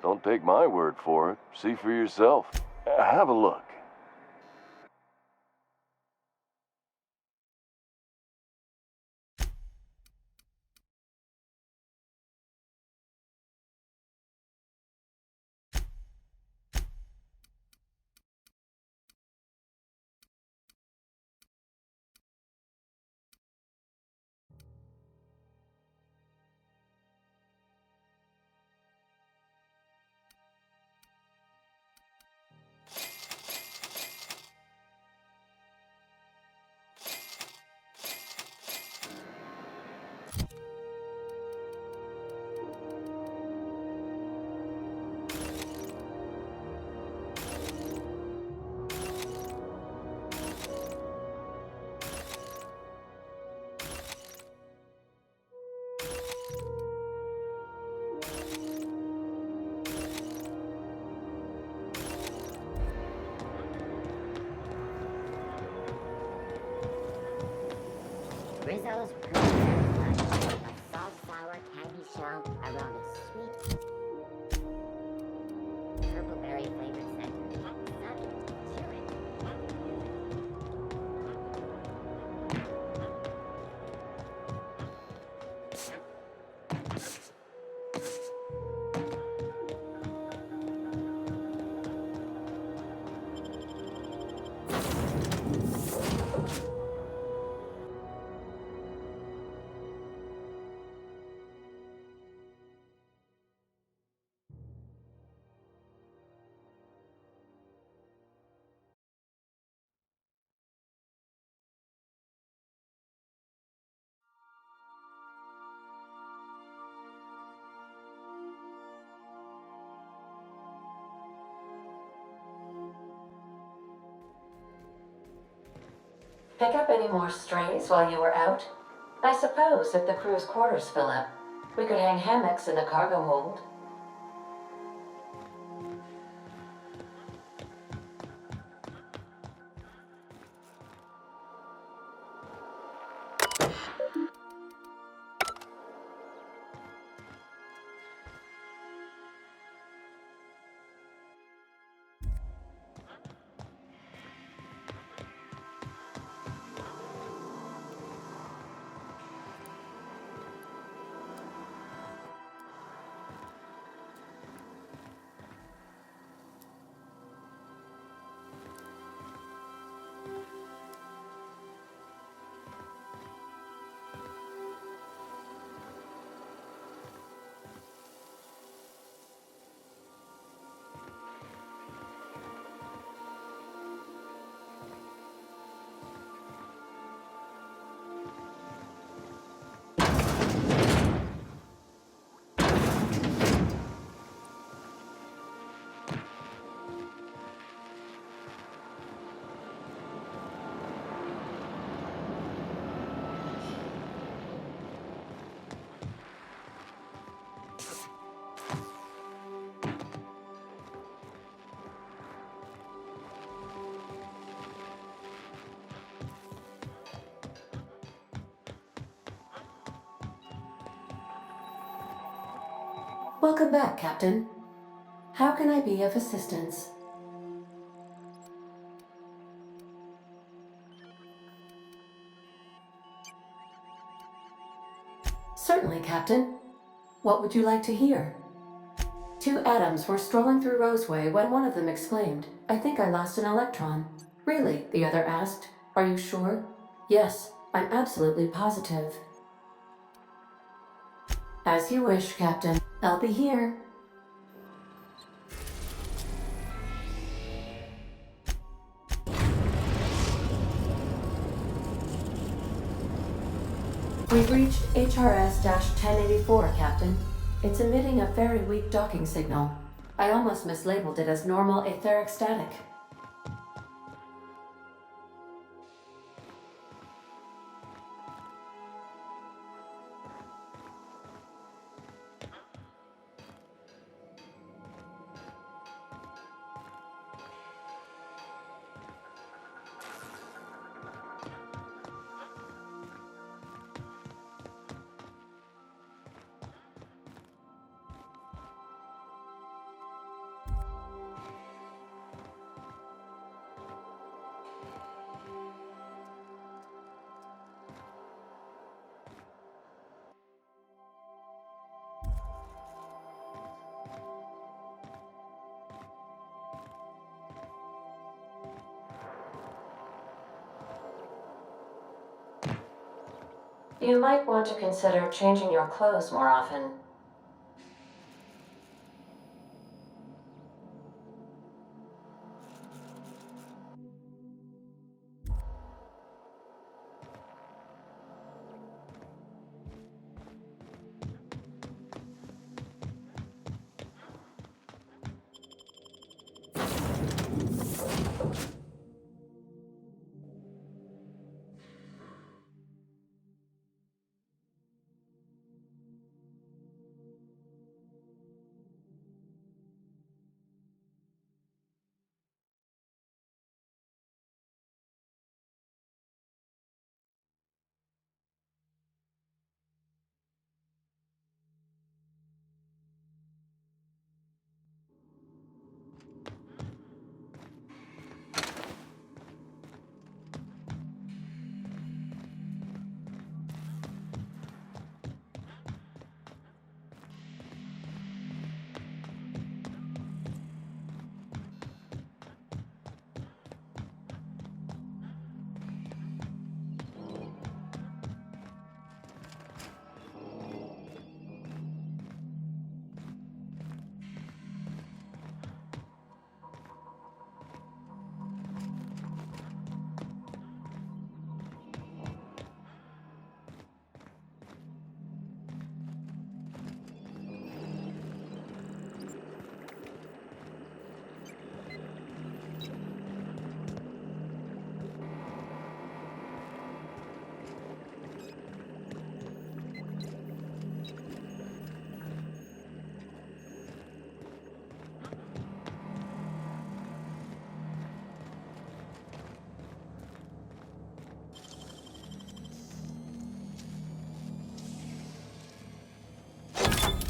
Don't take my word for it. See for yourself. Have a look. Rizzo's a soft, sour, candy shell around a sweet purple berry flavored center. Chew it. Pick up any more strays while you were out? I suppose if the crew's quarters fill up, we could hang hammocks in the cargo hold. Welcome back, Captain. How can I be of assistance? Certainly, Captain. What would you like to hear? Two atoms were strolling through Roseway when one of them exclaimed, "I think I lost an electron." "Really?" the other asked. "Are you sure?" "Yes, I'm absolutely positive." As you wish, Captain. I'll be here. We've reached HRS-1084, Captain. It's emitting a very weak docking signal. I almost mislabeled it as normal etheric static. You might want to consider changing your clothes more often.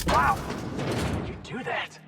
Wow! How did you do that?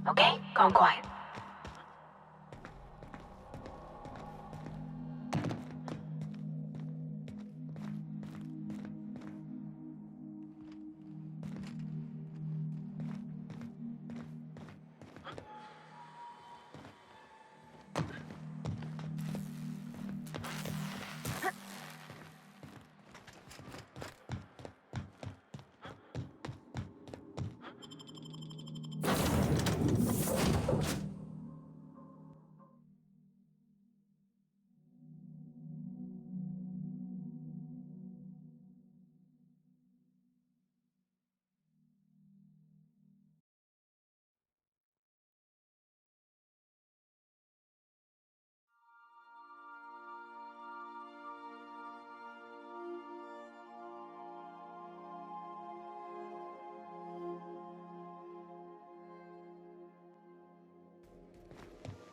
Okay, gone quiet.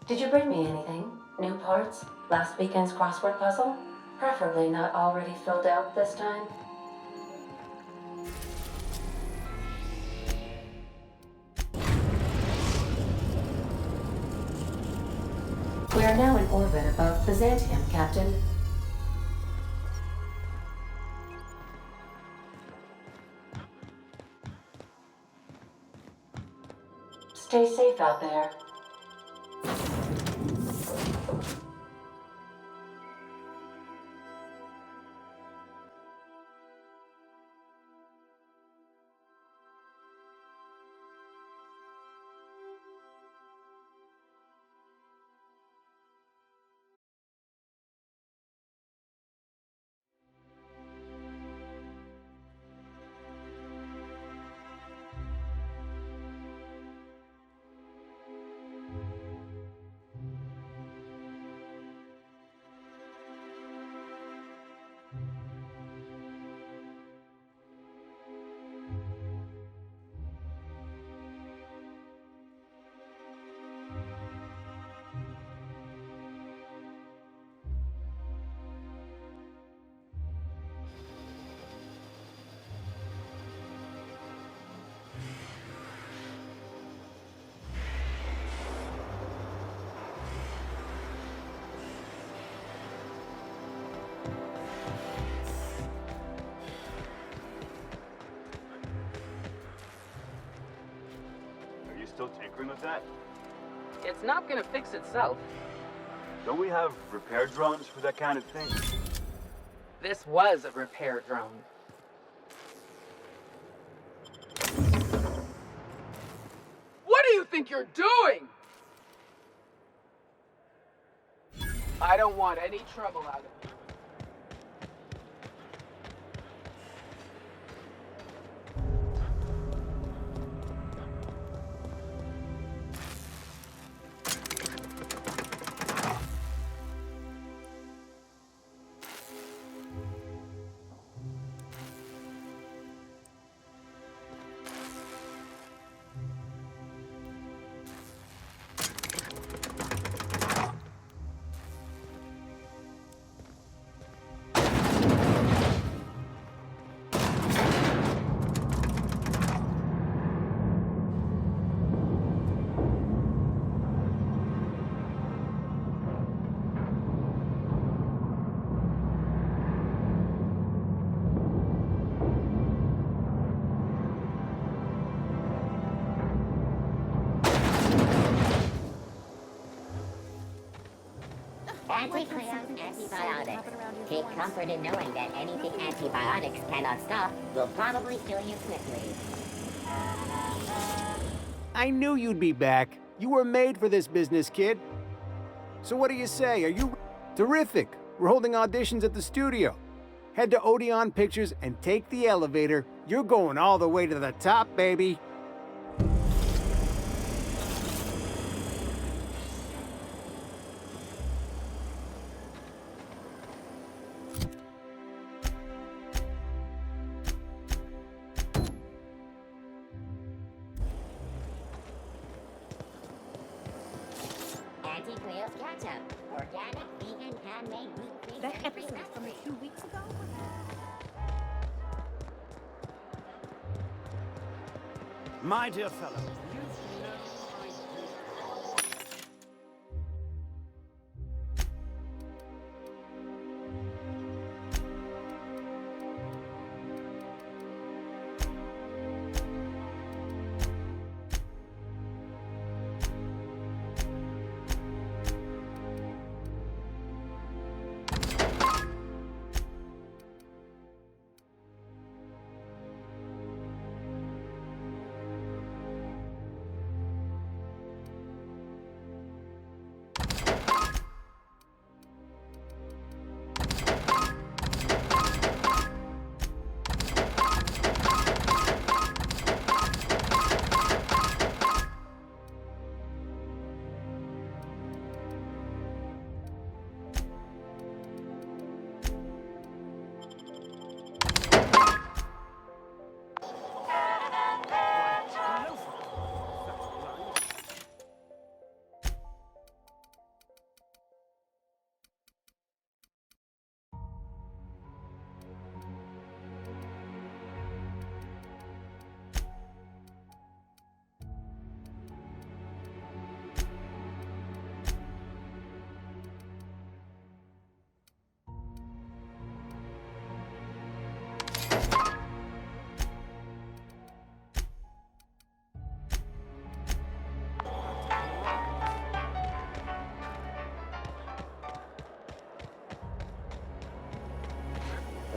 Did you bring me anything? New parts? Last weekend's crossword puzzle? Preferably not already filled out this time. We are now in orbit above Byzantium, Captain. Stay safe out there. Still tinkering with that? It's not gonna fix itself. Don't we have repair drones for that kind of thing? This was a repair drone. What do you think you're doing? I don't want any trouble out of it. Anti-Cleo's antibiotics. Take comfort in knowing that anything antibiotics cannot stop will probably kill you quickly. I knew you'd be back. You were made for this business, kid. So what do you say? Are you... Terrific. We're holding auditions at the studio. Head to Odeon Pictures and take the elevator. You're going all the way to the top, baby. Anti-Cleo's ketchup. Organic, vegan, handmade, gluten-free. That episode from 2 weeks ago? My dear fellow,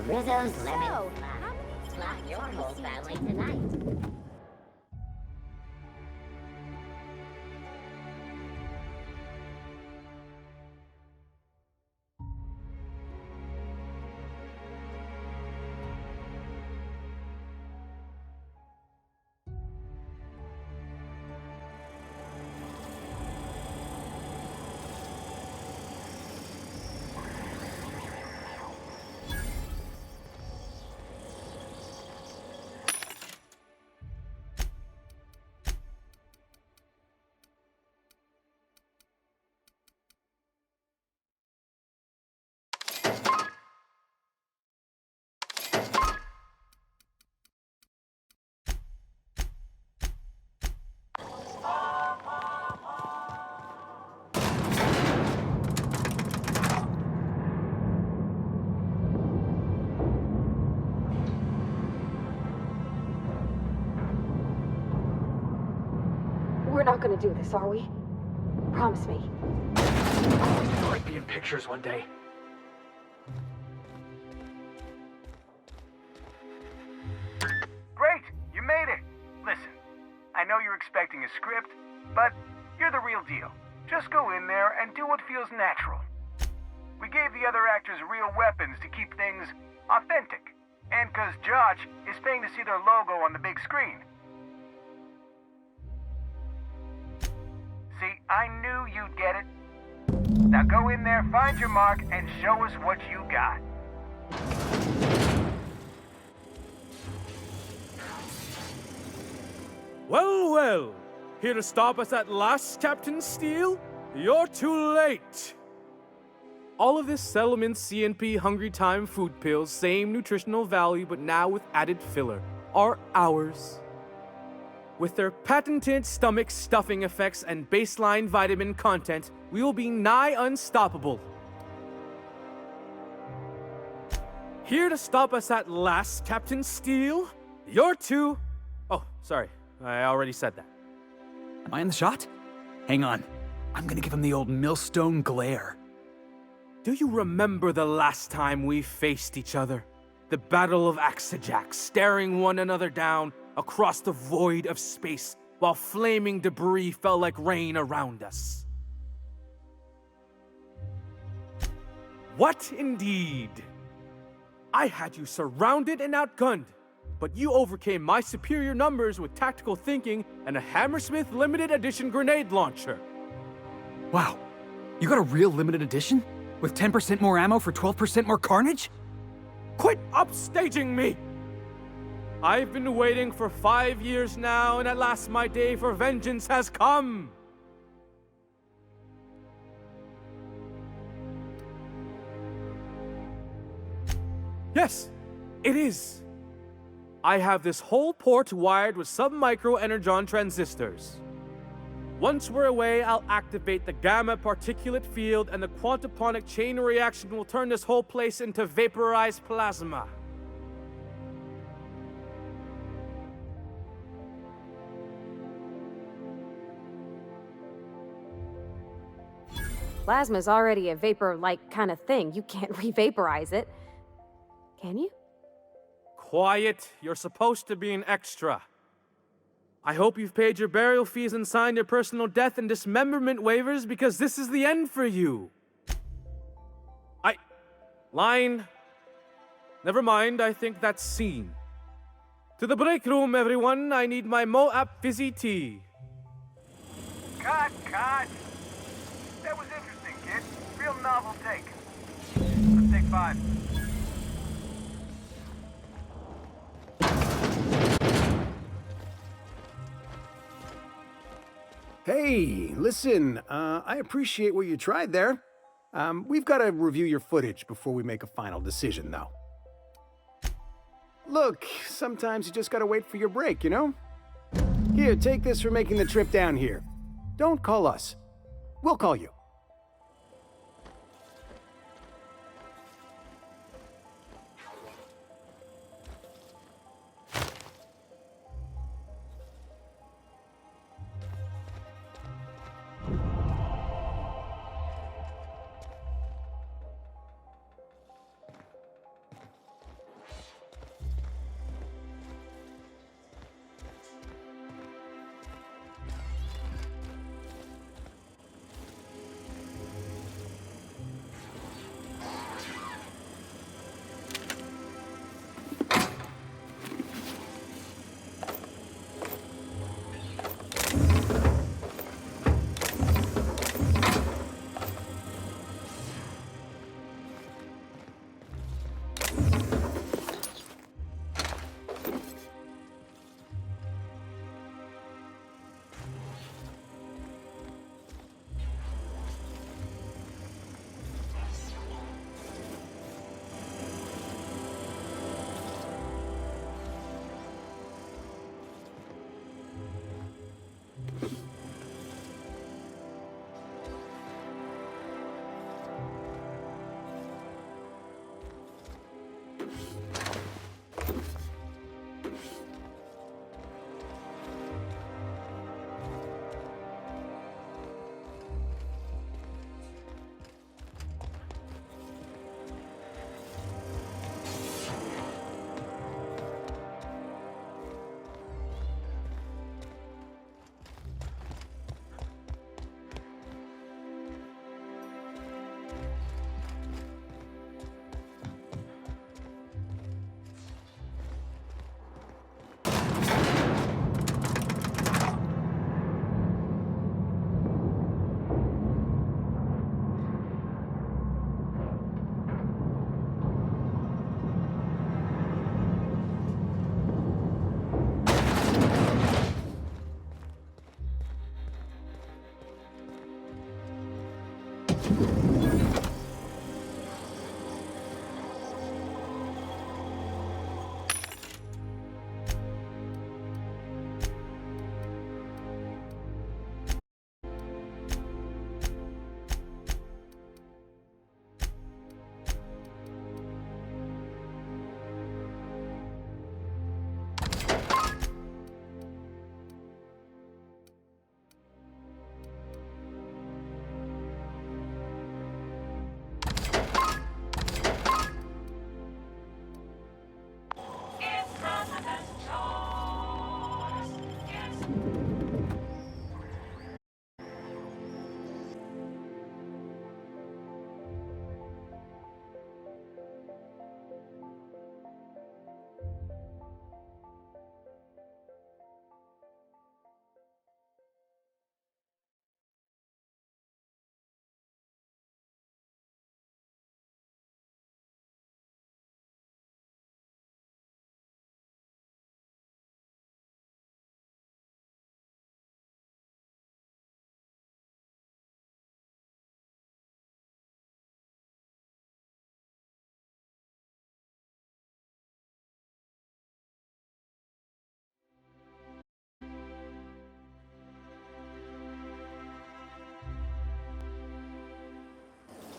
Rizzo's So, Lemon how Slap. many Slap times your have you whole seen family it? tonight. We're not gonna do this, are we? Promise me. You might be in pictures one day. Great! You made it! Listen, I know you're expecting a script, but you're the real deal. Just go in there and do what feels natural. We gave the other actors real weapons to keep things authentic. And 'cause Josh is paying to see their logo on the big screen. See, I knew you'd get it. Now go in there, find your mark, and show us what you got. Well, well. Here to stop us at last, Captain Steele? You're too late. All of this Settlement CNP Hungry Time food pills, same nutritional value, but now with added filler, are ours. With their patented stomach stuffing effects and baseline vitamin content, we will be nigh unstoppable. Here to stop us at last, Captain Steele? You're too... Oh, sorry. I already said that. Am I in the shot? Hang on. I'm gonna give him the old millstone glare. Do you remember the last time we faced each other? The Battle of Axejack, staring one another down across the void of space while flaming debris fell like rain around us. What indeed? I had you surrounded and outgunned, but you overcame my superior numbers with tactical thinking and a Hammersmith limited edition grenade launcher. Wow, you got a real limited edition? With 10% more ammo for 12% more carnage? Quit upstaging me! I've been waiting for 5 years now, and at last my day for vengeance has come! Yes, it is. I have this whole port wired with sub-micro energon transistors. Once we're away, I'll activate the gamma particulate field and the quantaponic chain reaction will turn this whole place into vaporized plasma. Plasma's already a vapor-like kind of thing. You can't re-vaporize it. Can you? Quiet, you're supposed to be an extra. I hope you've paid your burial fees and signed your personal death and dismemberment waivers because this is the end for you. Line. Never mind, I think that's scene. To the break room, everyone. I need my Moab fizzy tea. Cut! That was interesting, kid. Real novel take. Let's take 5. Hey, listen, I appreciate what you tried there. We've got to review your footage before we make a final decision, though. Look, sometimes you just gotta wait for your break, you know? Here, take this for making the trip down here. Don't call us. We'll call you.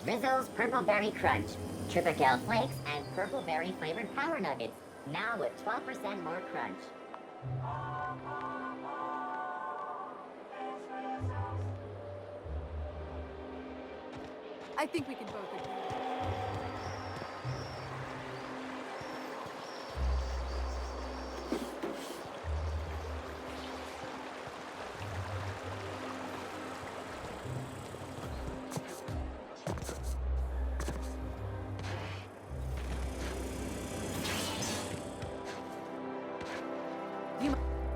Rizzo's Purple Berry Crunch, Triple Gel Flakes, and Purple Berry flavored Power Nuggets. Now with 12% more crunch. I think we can both agree.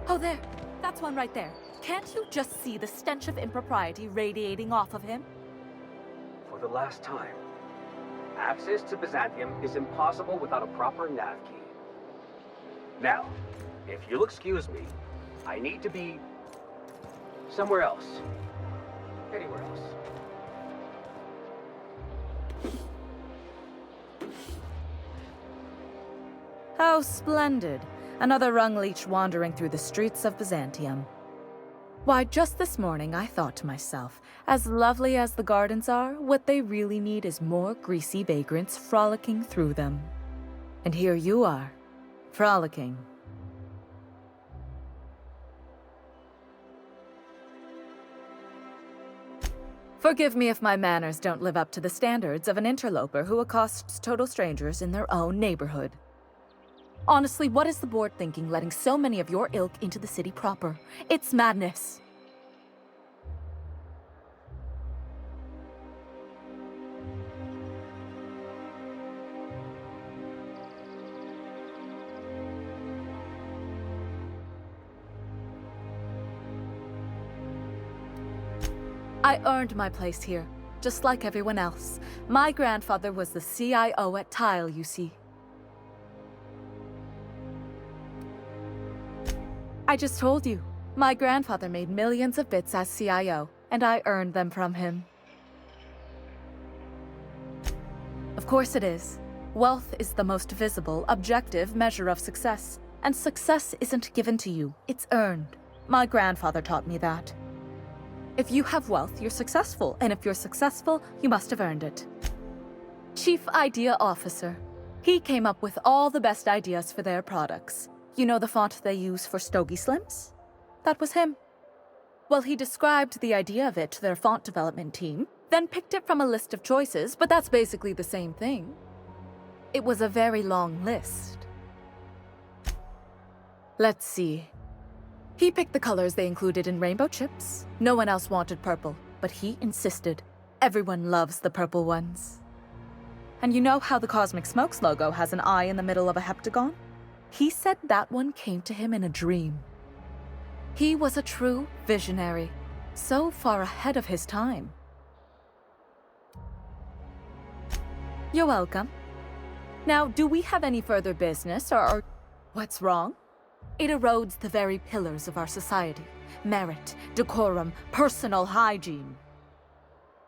Oh, there. That's one right there. Can't you just see the stench of impropriety radiating off of him? For the last time, access to Byzantium is impossible without a proper nav key. Now, if you'll excuse me, I need to be somewhere else. Anywhere else. How splendid. Another rung leech wandering through the streets of Byzantium. Why, just this morning I thought to myself, as lovely as the gardens are, what they really need is more greasy vagrants frolicking through them. And here you are, frolicking. Forgive me if my manners don't live up to the standards of an interloper who accosts total strangers in their own neighborhood. Honestly, what is the board thinking letting so many of your ilk into the city proper? It's madness. I earned my place here, just like everyone else. My grandfather was the CIO at Tile, you see. I just told you. My grandfather made millions of bits as CIO, and I earned them from him. Of course it is. Wealth is the most visible, objective measure of success. And success isn't given to you, it's earned. My grandfather taught me that. If you have wealth, you're successful, and if you're successful, you must have earned it. Chief Idea Officer. He came up with all the best ideas for their products. You know the font they use for Stogie Slims? That was him. Well, he described the idea of it to their font development team, then picked it from a list of choices, but that's basically the same thing. It was a very long list. Let's see. He picked the colors they included in rainbow chips. No one else wanted purple, but he insisted. Everyone loves the purple ones. And you know how the Cosmic Smokes logo has an eye in the middle of a heptagon? He said that one came to him in a dream. He was a true visionary, so far ahead of his time. You're welcome. Now, do we have any further business, or what's wrong? It erodes the very pillars of our society. Merit, decorum, personal hygiene.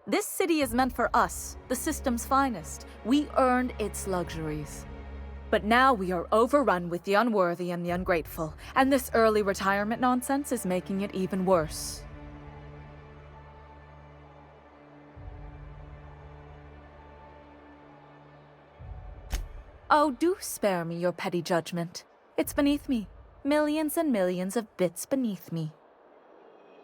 This city is meant for us, the system's finest. We earned its luxuries. But now we are overrun with the unworthy and the ungrateful, and this early retirement nonsense is making it even worse. Oh, do spare me your petty judgment. It's beneath me. Millions and millions of bits beneath me.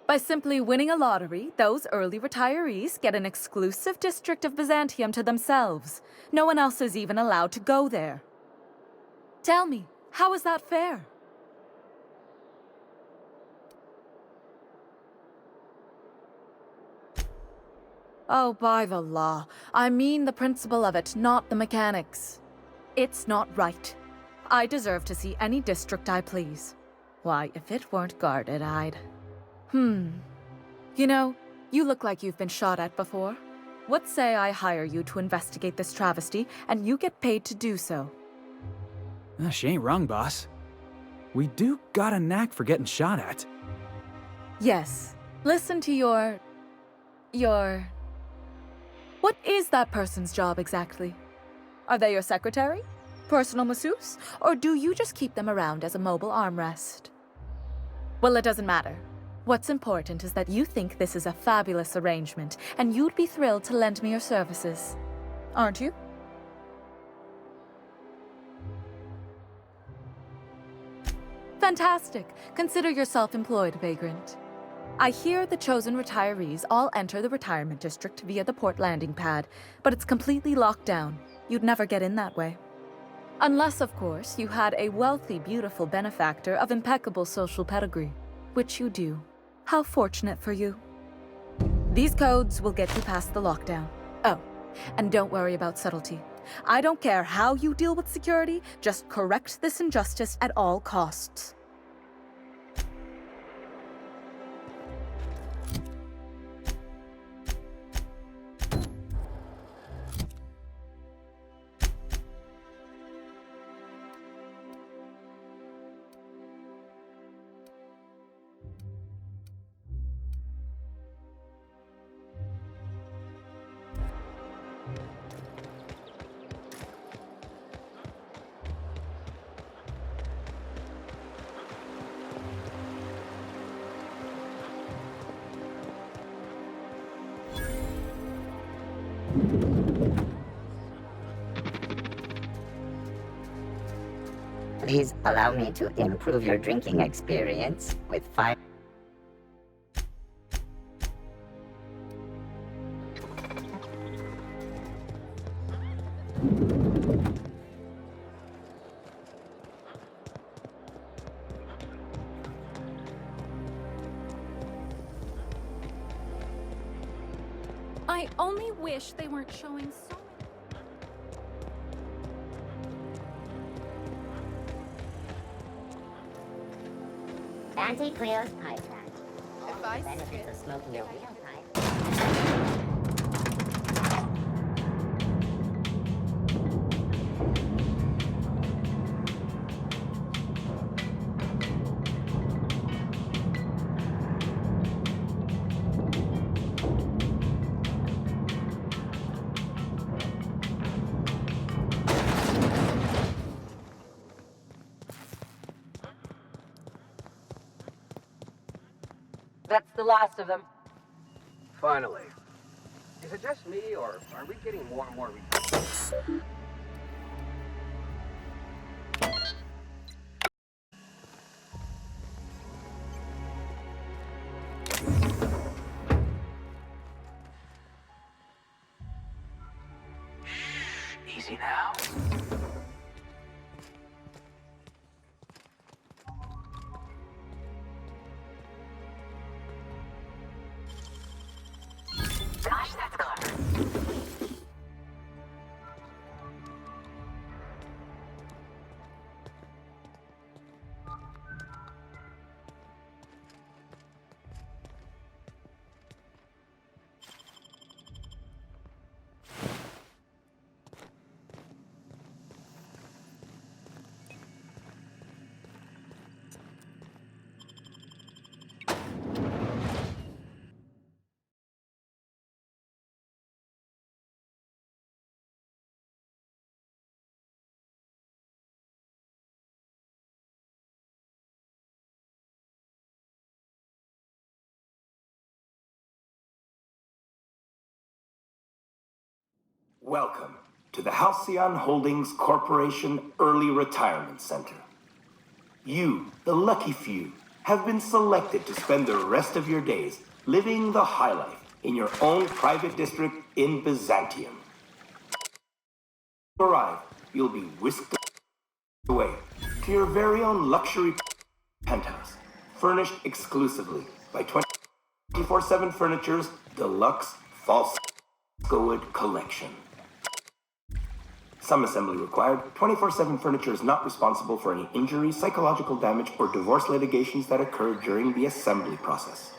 By simply winning a lottery, those early retirees get an exclusive district of Byzantium to themselves. No one else is even allowed to go there. Tell me, how is that fair? Oh, by the law. I mean the principle of it, not the mechanics. It's not right. I deserve to see any district I please. Why, if it weren't guarded, I'd... You know, you look like you've been shot at before. What say I hire you to investigate this travesty, and you get paid to do so? She ain't wrong, boss. We do got a knack for getting shot at. Yes. Listen to your... What is that person's job exactly? Are they your secretary? Personal masseuse? Or do you just keep them around as a mobile armrest? Well, it doesn't matter. What's important is that you think this is a fabulous arrangement, and you'd be thrilled to lend me your services. Aren't you? Fantastic. Consider yourself employed, vagrant. I hear the chosen retirees all enter the retirement district via the port landing pad, but it's completely locked down. You'd never get in that way. Unless, of course, you had a wealthy, beautiful benefactor of impeccable social pedigree, which you do. How fortunate for you. These codes will get you past the lockdown. Oh, and don't worry about subtlety. I don't care how you deal with security, just correct this injustice at all costs. Please allow me to improve your drinking experience with 5. I only wish they weren't showing so Anti-Cleo's pipe patch. If I Benefits of smoking a real pipe. That's the last of them. Finally. Is it just me, or are we getting more and more retarded? Easy now. Gosh, that's clever. Welcome to the Halcyon Holdings Corporation Early Retirement Center. You, the lucky few, have been selected to spend the rest of your days living the high life in your own private district in Byzantium. When you arrive, you'll be whisked away to your very own luxury penthouse, furnished exclusively by 24/7 Furniture's deluxe false Gowood collection. Some assembly required. 24/7 Furniture is not responsible for any injury, psychological damage, or divorce litigations that occur during the assembly process.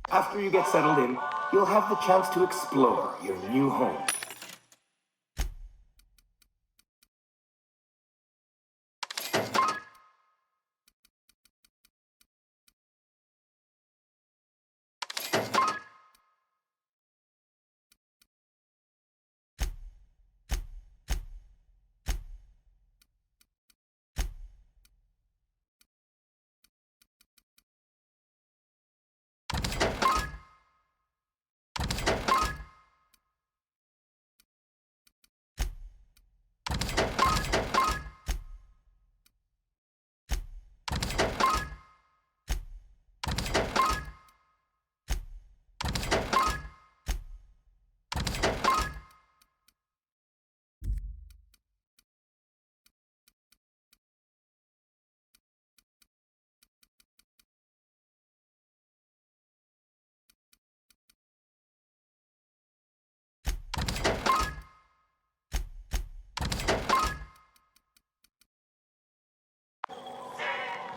After you get settled in, you'll have the chance to explore your new home.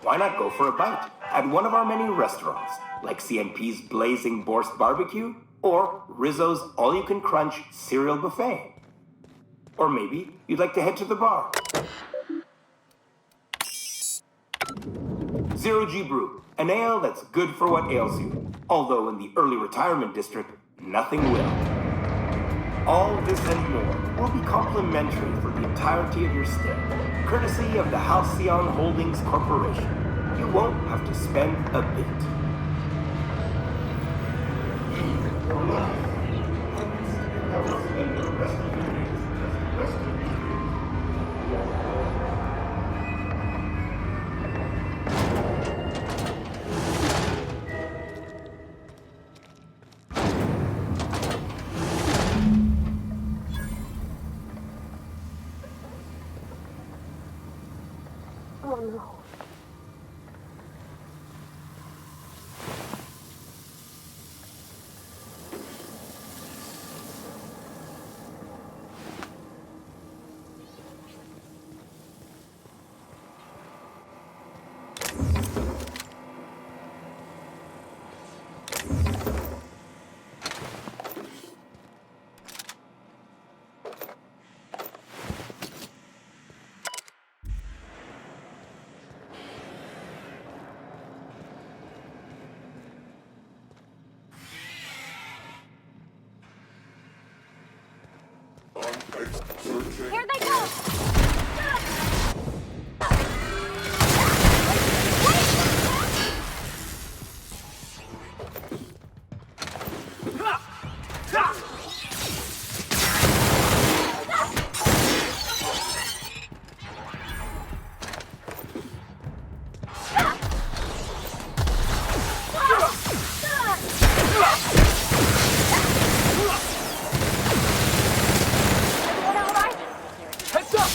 why not go for a bite at one of our many restaurants, like CNP's Blazing Borscht Barbecue or Rizzo's All-You-Can-Crunch Cereal Buffet? Or maybe you'd like to head to the bar. Zero G Brew, an ale that's good for what ails you, although in the early retirement district, nothing will. All this and more will be complimentary for the entirety of your stay, courtesy of the Halcyon Holdings Corporation. You won't have to spend a bit. Oh no. Here they go! Heads up!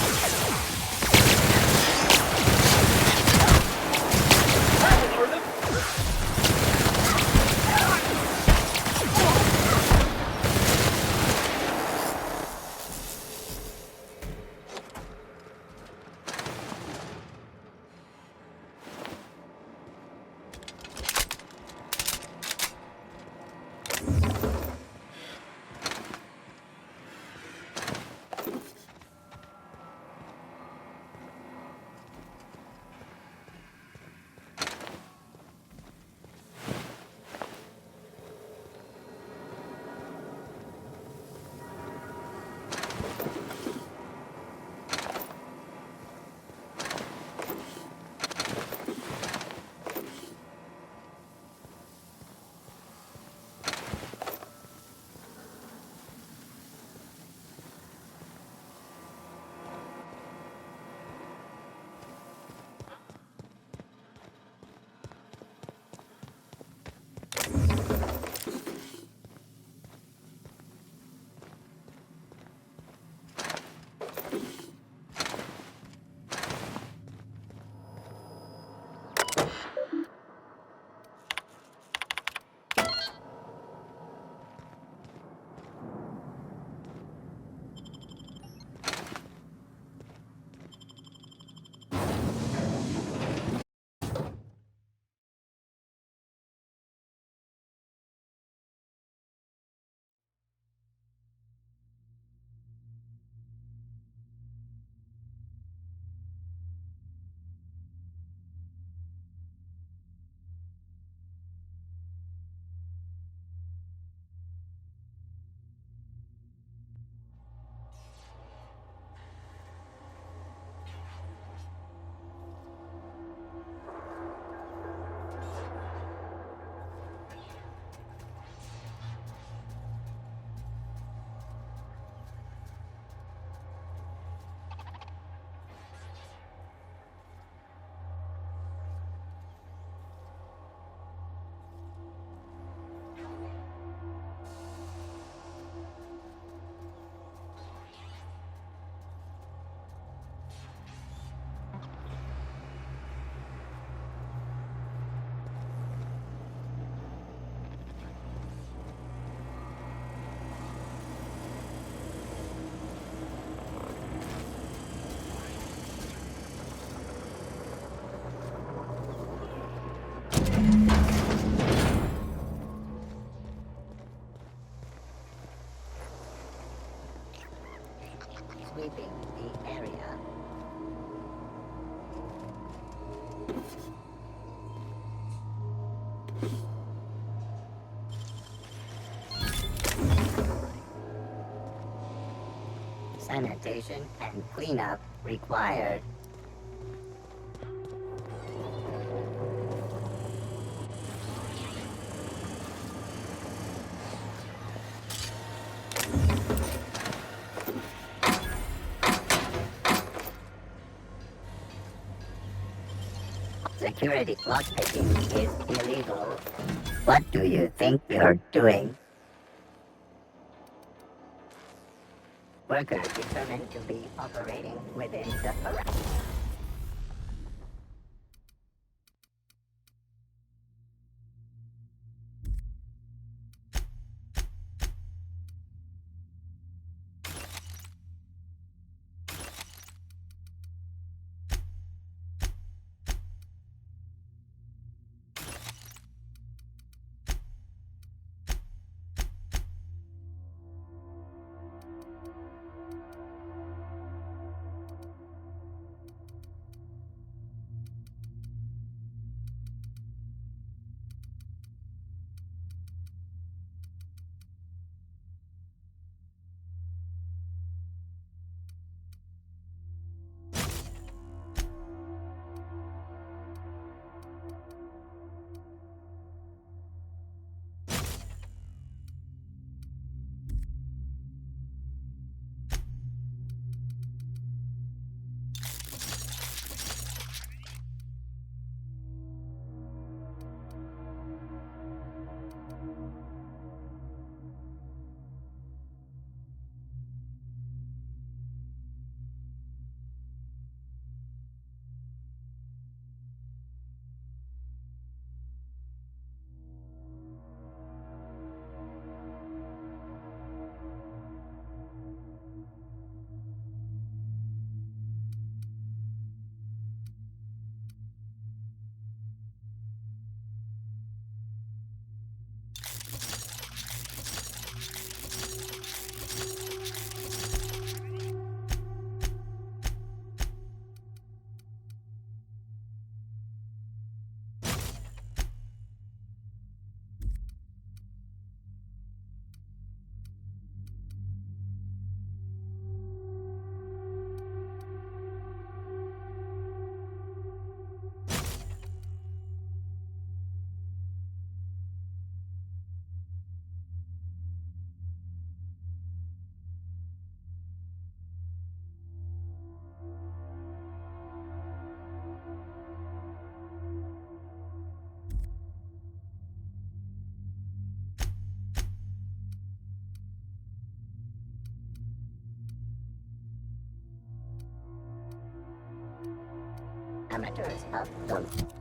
sanitation and cleanup required. Security lockpicking is illegal. What do you think you're doing? Workers determined to be operating within the parameters. Amateurs of the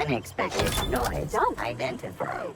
unexpected noise identified.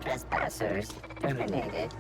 Trespassers terminated.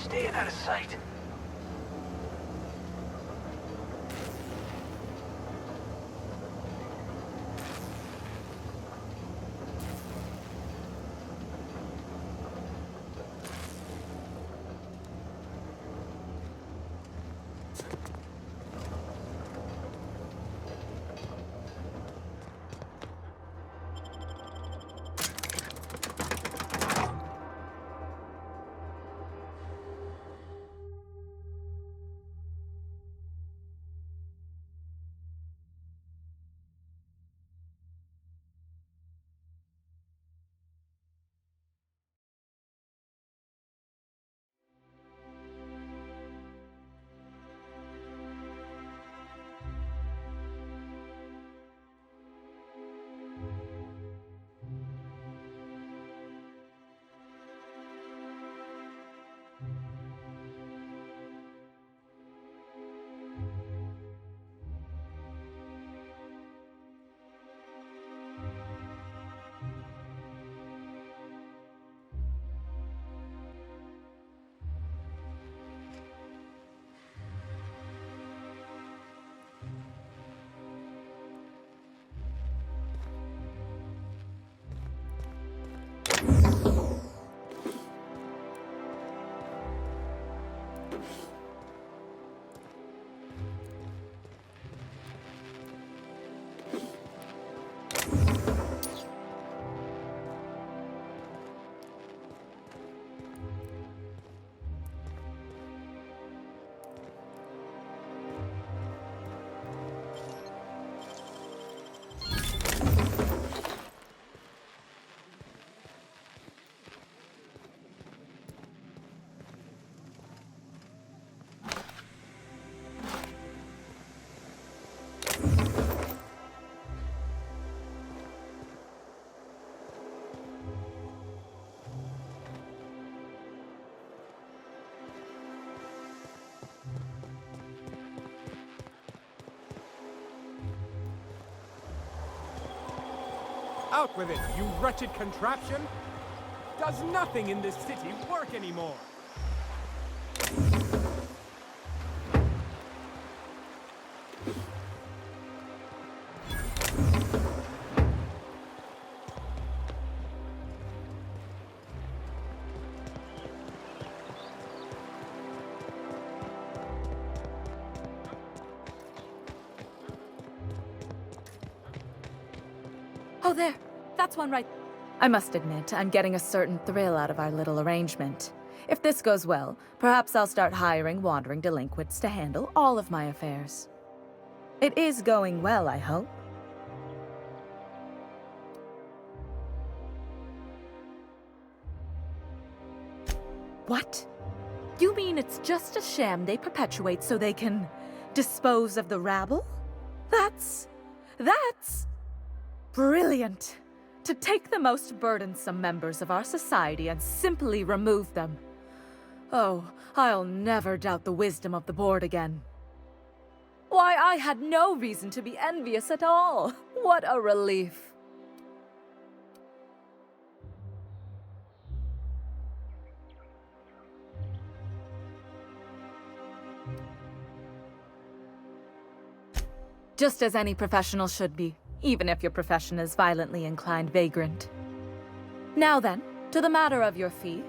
staying out of sight. Out with it, you wretched contraption! Does nothing in this city work anymore? Oh, there. That's one right. I must admit, I'm getting a certain thrill out of our little arrangement. If this goes well, perhaps I'll start hiring wandering delinquents to handle all of my affairs. It is going well, I hope. What? You mean it's just a sham they perpetuate so they can dispose of the rabble? That's brilliant! To take the most burdensome members of our society and simply remove them. Oh, I'll never doubt the wisdom of the board again. Why, I had no reason to be envious at all. What a relief. Just as any professional should be, even if your profession is violently inclined vagrant. Now then, to the matter of your fee.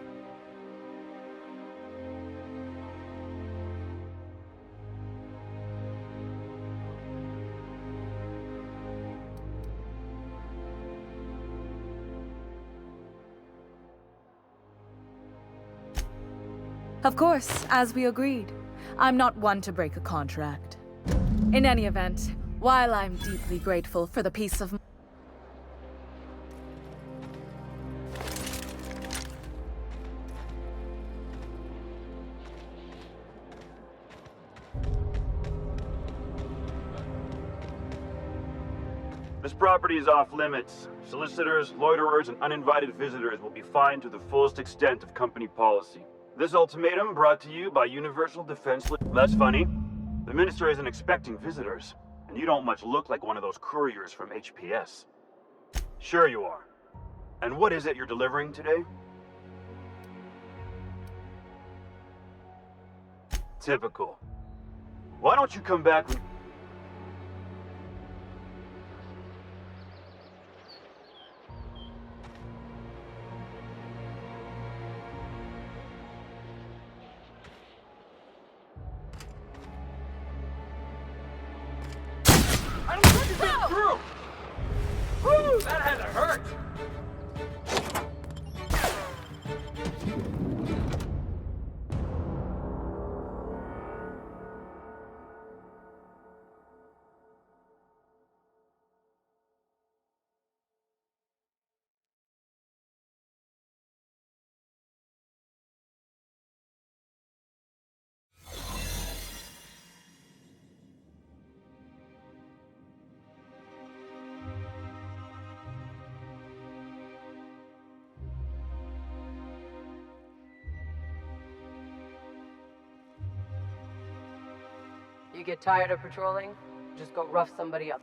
Of course, as we agreed. I'm not one to break a contract. In any event, while I'm deeply grateful for the peace of This property is off limits. Solicitors, loiterers, and uninvited visitors will be fined to the fullest extent of company policy. This ultimatum brought to you by Universal Defense. That's funny. The minister isn't expecting visitors, and you don't much look like one of those couriers from HPS. Sure you are. And what is it you're delivering today? Typical. Why don't you come back when... I don't think you get through! Woo, that had to hurt! You get tired of patrolling, just go rough somebody up.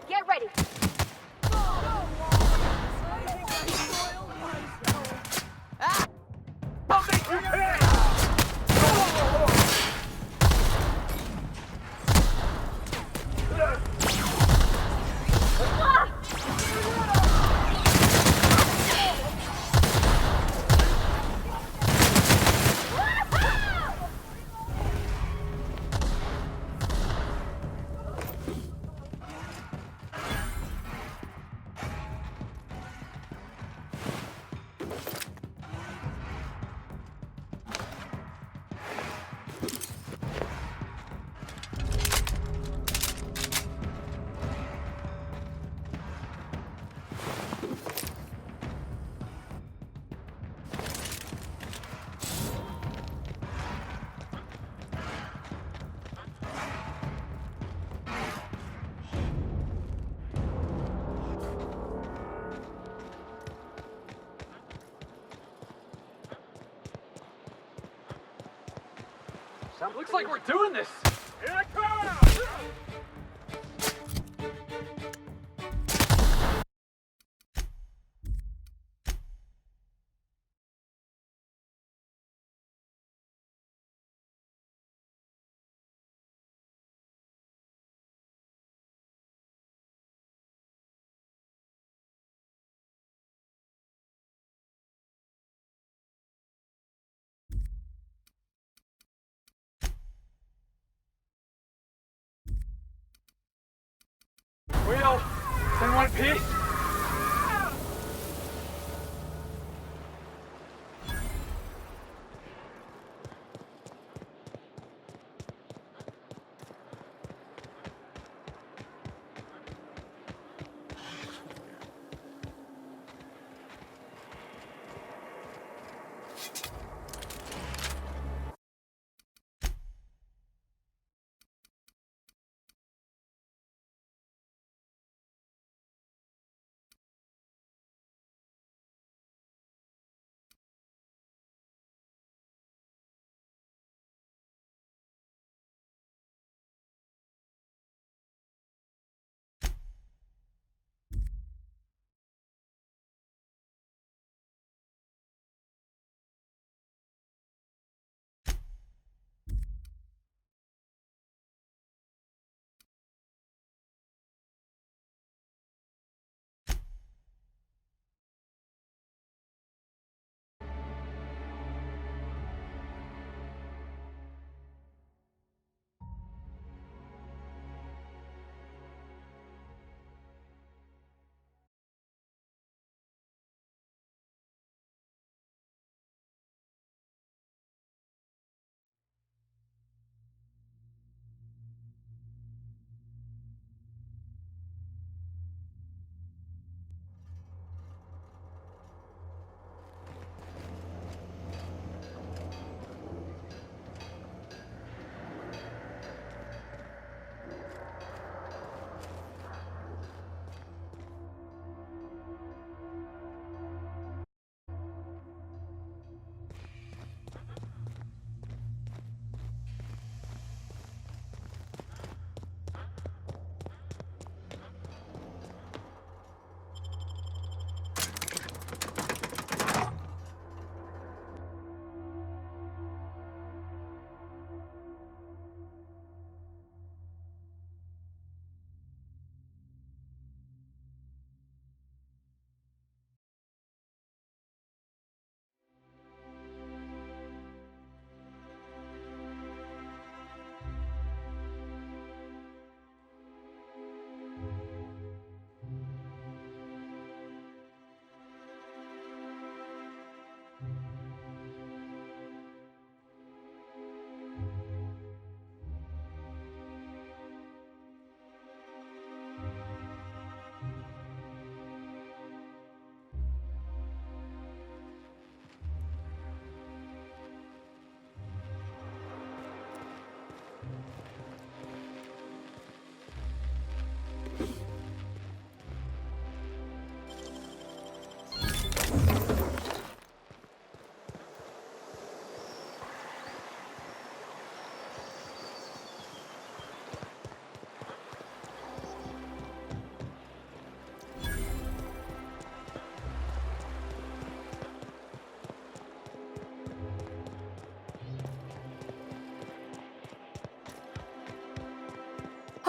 Get ready. Looks like we're doing this! Here I come! In one piece?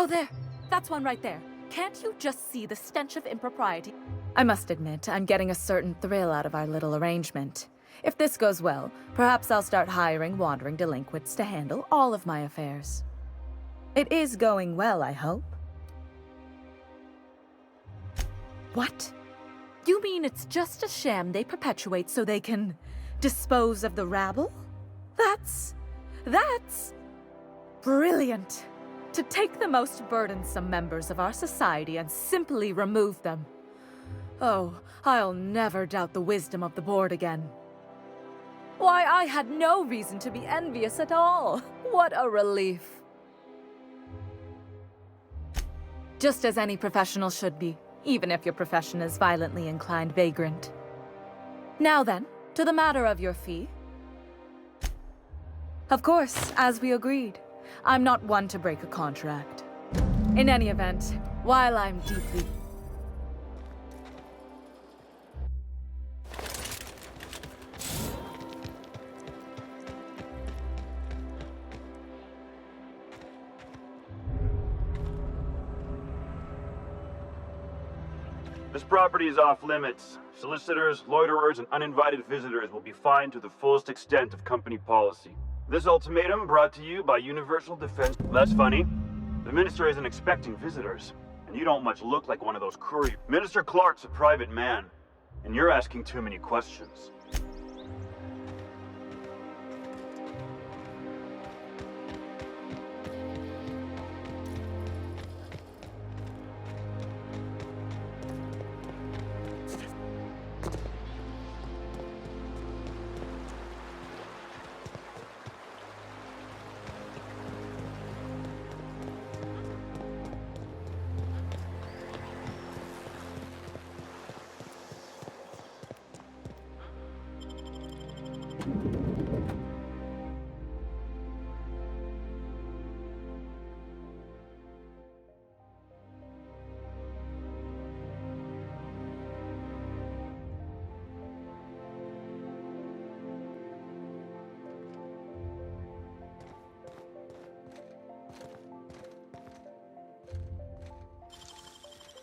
Oh, there. That's one right there. Can't you just see the stench of impropriety? I must admit, I'm getting a certain thrill out of our little arrangement. If this goes well, perhaps I'll start hiring wandering delinquents to handle all of my affairs. It is going well, I hope. What? You mean it's just a sham they perpetuate so they can dispose of the rabble? That's brilliant. To take the most burdensome members of our society and simply remove them. Oh, I'll never doubt the wisdom of the board again. Why, I had no reason to be envious at all. What a relief. Just as any professional should be, even if your profession is violently inclined vagrant. Now then, to the matter of your fee. Of course, as we agreed, I'm not one to break a contract. In any event, while I'm deeply... This property is off limits. Solicitors, loiterers, and uninvited visitors will be fined to the fullest extent of company policy. This ultimatum brought to you by Universal Defense. That's funny. The Minister isn't expecting visitors. and you don't much look like one of those couriers. Minister Clark's a private man, and you're asking too many questions.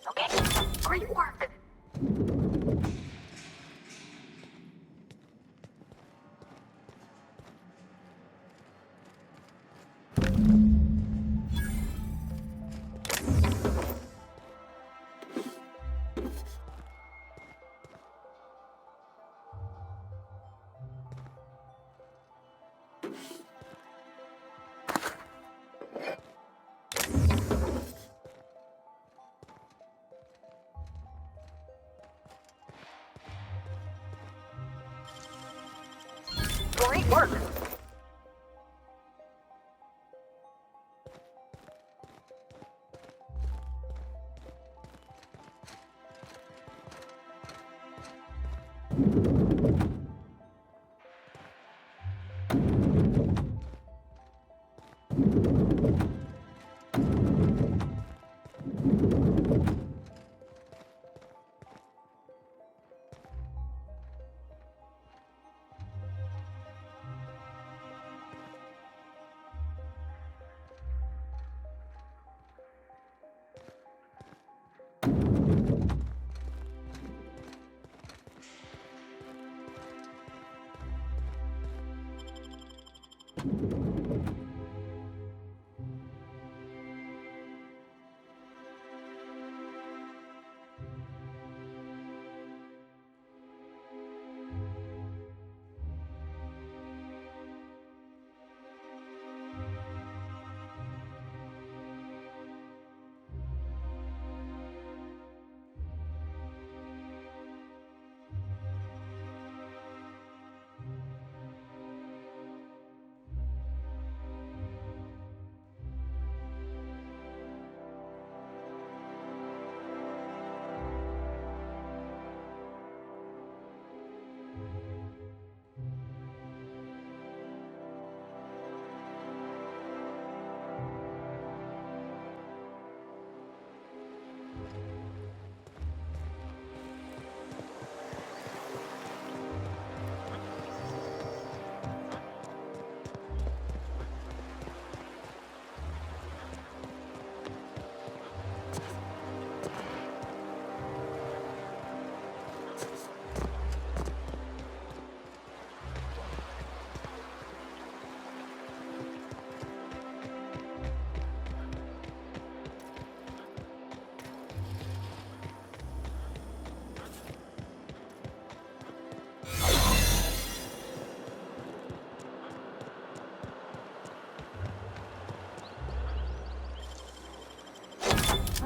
Okay, great work. Great work.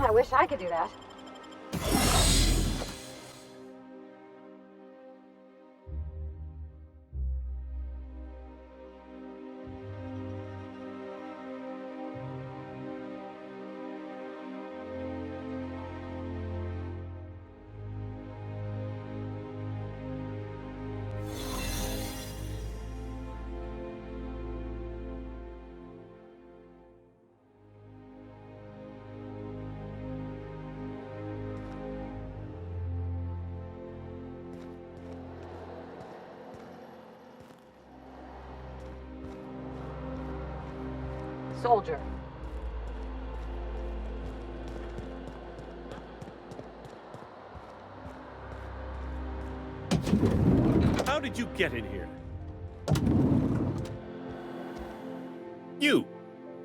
I wish I could do that. Soldier. How did you get in here?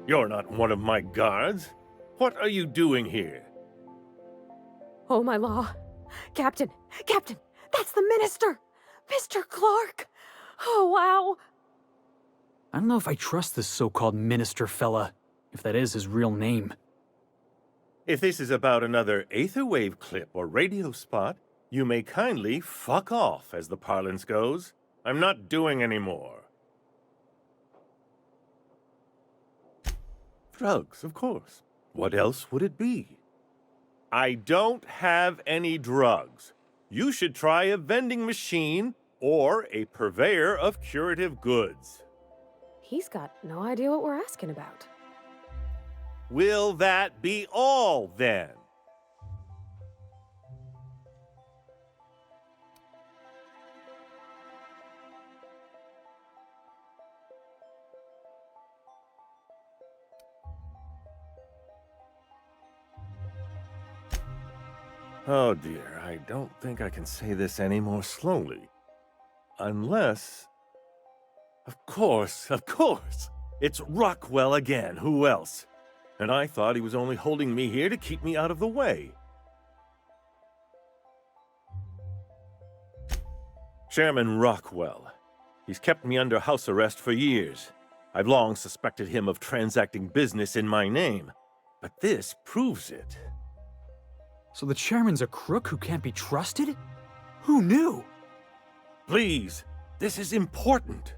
You're not one of my guards. What are you doing here? Oh, my law. Captain! Captain! That's the minister! Mr. Clark! Oh, wow! I don't know if I trust this so-called minister fella, if that is his real name. If this is about another Aetherwave clip or radio spot, you may kindly fuck off, as the parlance goes. I'm not doing any more. Drugs, of course. What else would it be? I don't have any drugs. You should try a vending machine or a purveyor of curative goods. He's got no idea what we're asking about. Will that be all, then? Oh dear, I don't think I can say this any more slowly. Unless... Of course! It's Rockwell again, who else? And I thought he was only holding me here to keep me out of the way. Chairman Rockwell. He's kept me under house arrest for years. I've long suspected him of transacting business in my name, but this proves it. So the chairman's a crook who can't be trusted? Who knew? Please, this is important.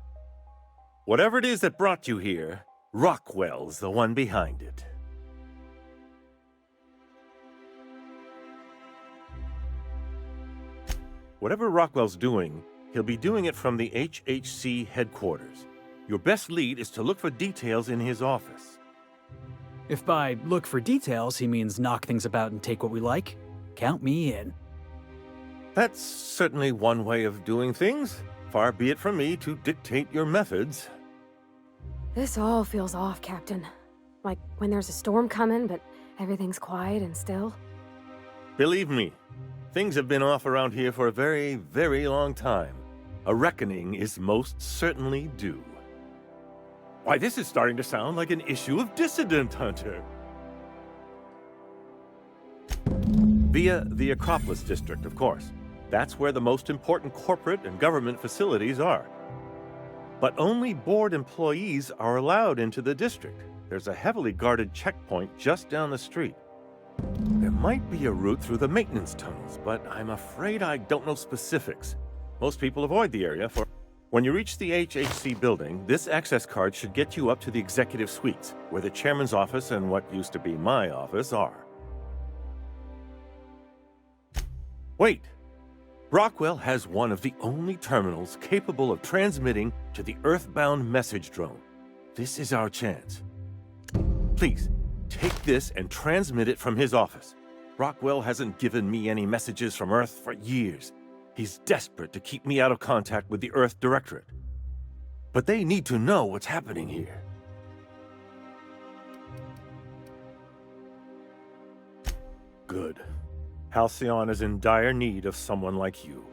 Whatever it is that brought you here, Rockwell's the one behind it. Whatever Rockwell's doing, he'll be doing it from the HHC headquarters. Your best lead is to look for details in his office. If by look for details he means knock things about and take what we like, count me in. That's certainly one way of doing things. Far be it from me to dictate your methods. This all feels off, Captain. Like when there's a storm coming, but everything's quiet and still. Believe me, things have been off around here for a very, very long time. A reckoning is most certainly due. Why, this is starting to sound like an issue of Dissident Hunter. Via the Acropolis District, of course. That's where the most important corporate and government facilities are. But only board employees are allowed into the district. There's a heavily guarded checkpoint just down the street. There might be a route through the maintenance tunnels, but I'm afraid I don't know specifics. Most people avoid the area for... When you reach the HHC building, this access card should get you up to the executive suites, where the chairman's office and what used to be my office are. Wait! Rockwell has one of the only terminals capable of transmitting to the Earthbound message drone. This is our chance. Please, take this and transmit it from his office. Rockwell hasn't given me any messages from Earth for years. He's desperate to keep me out of contact with the Earth Directorate. But they need to know what's happening here. Good. Halcyon is in dire need of someone like you.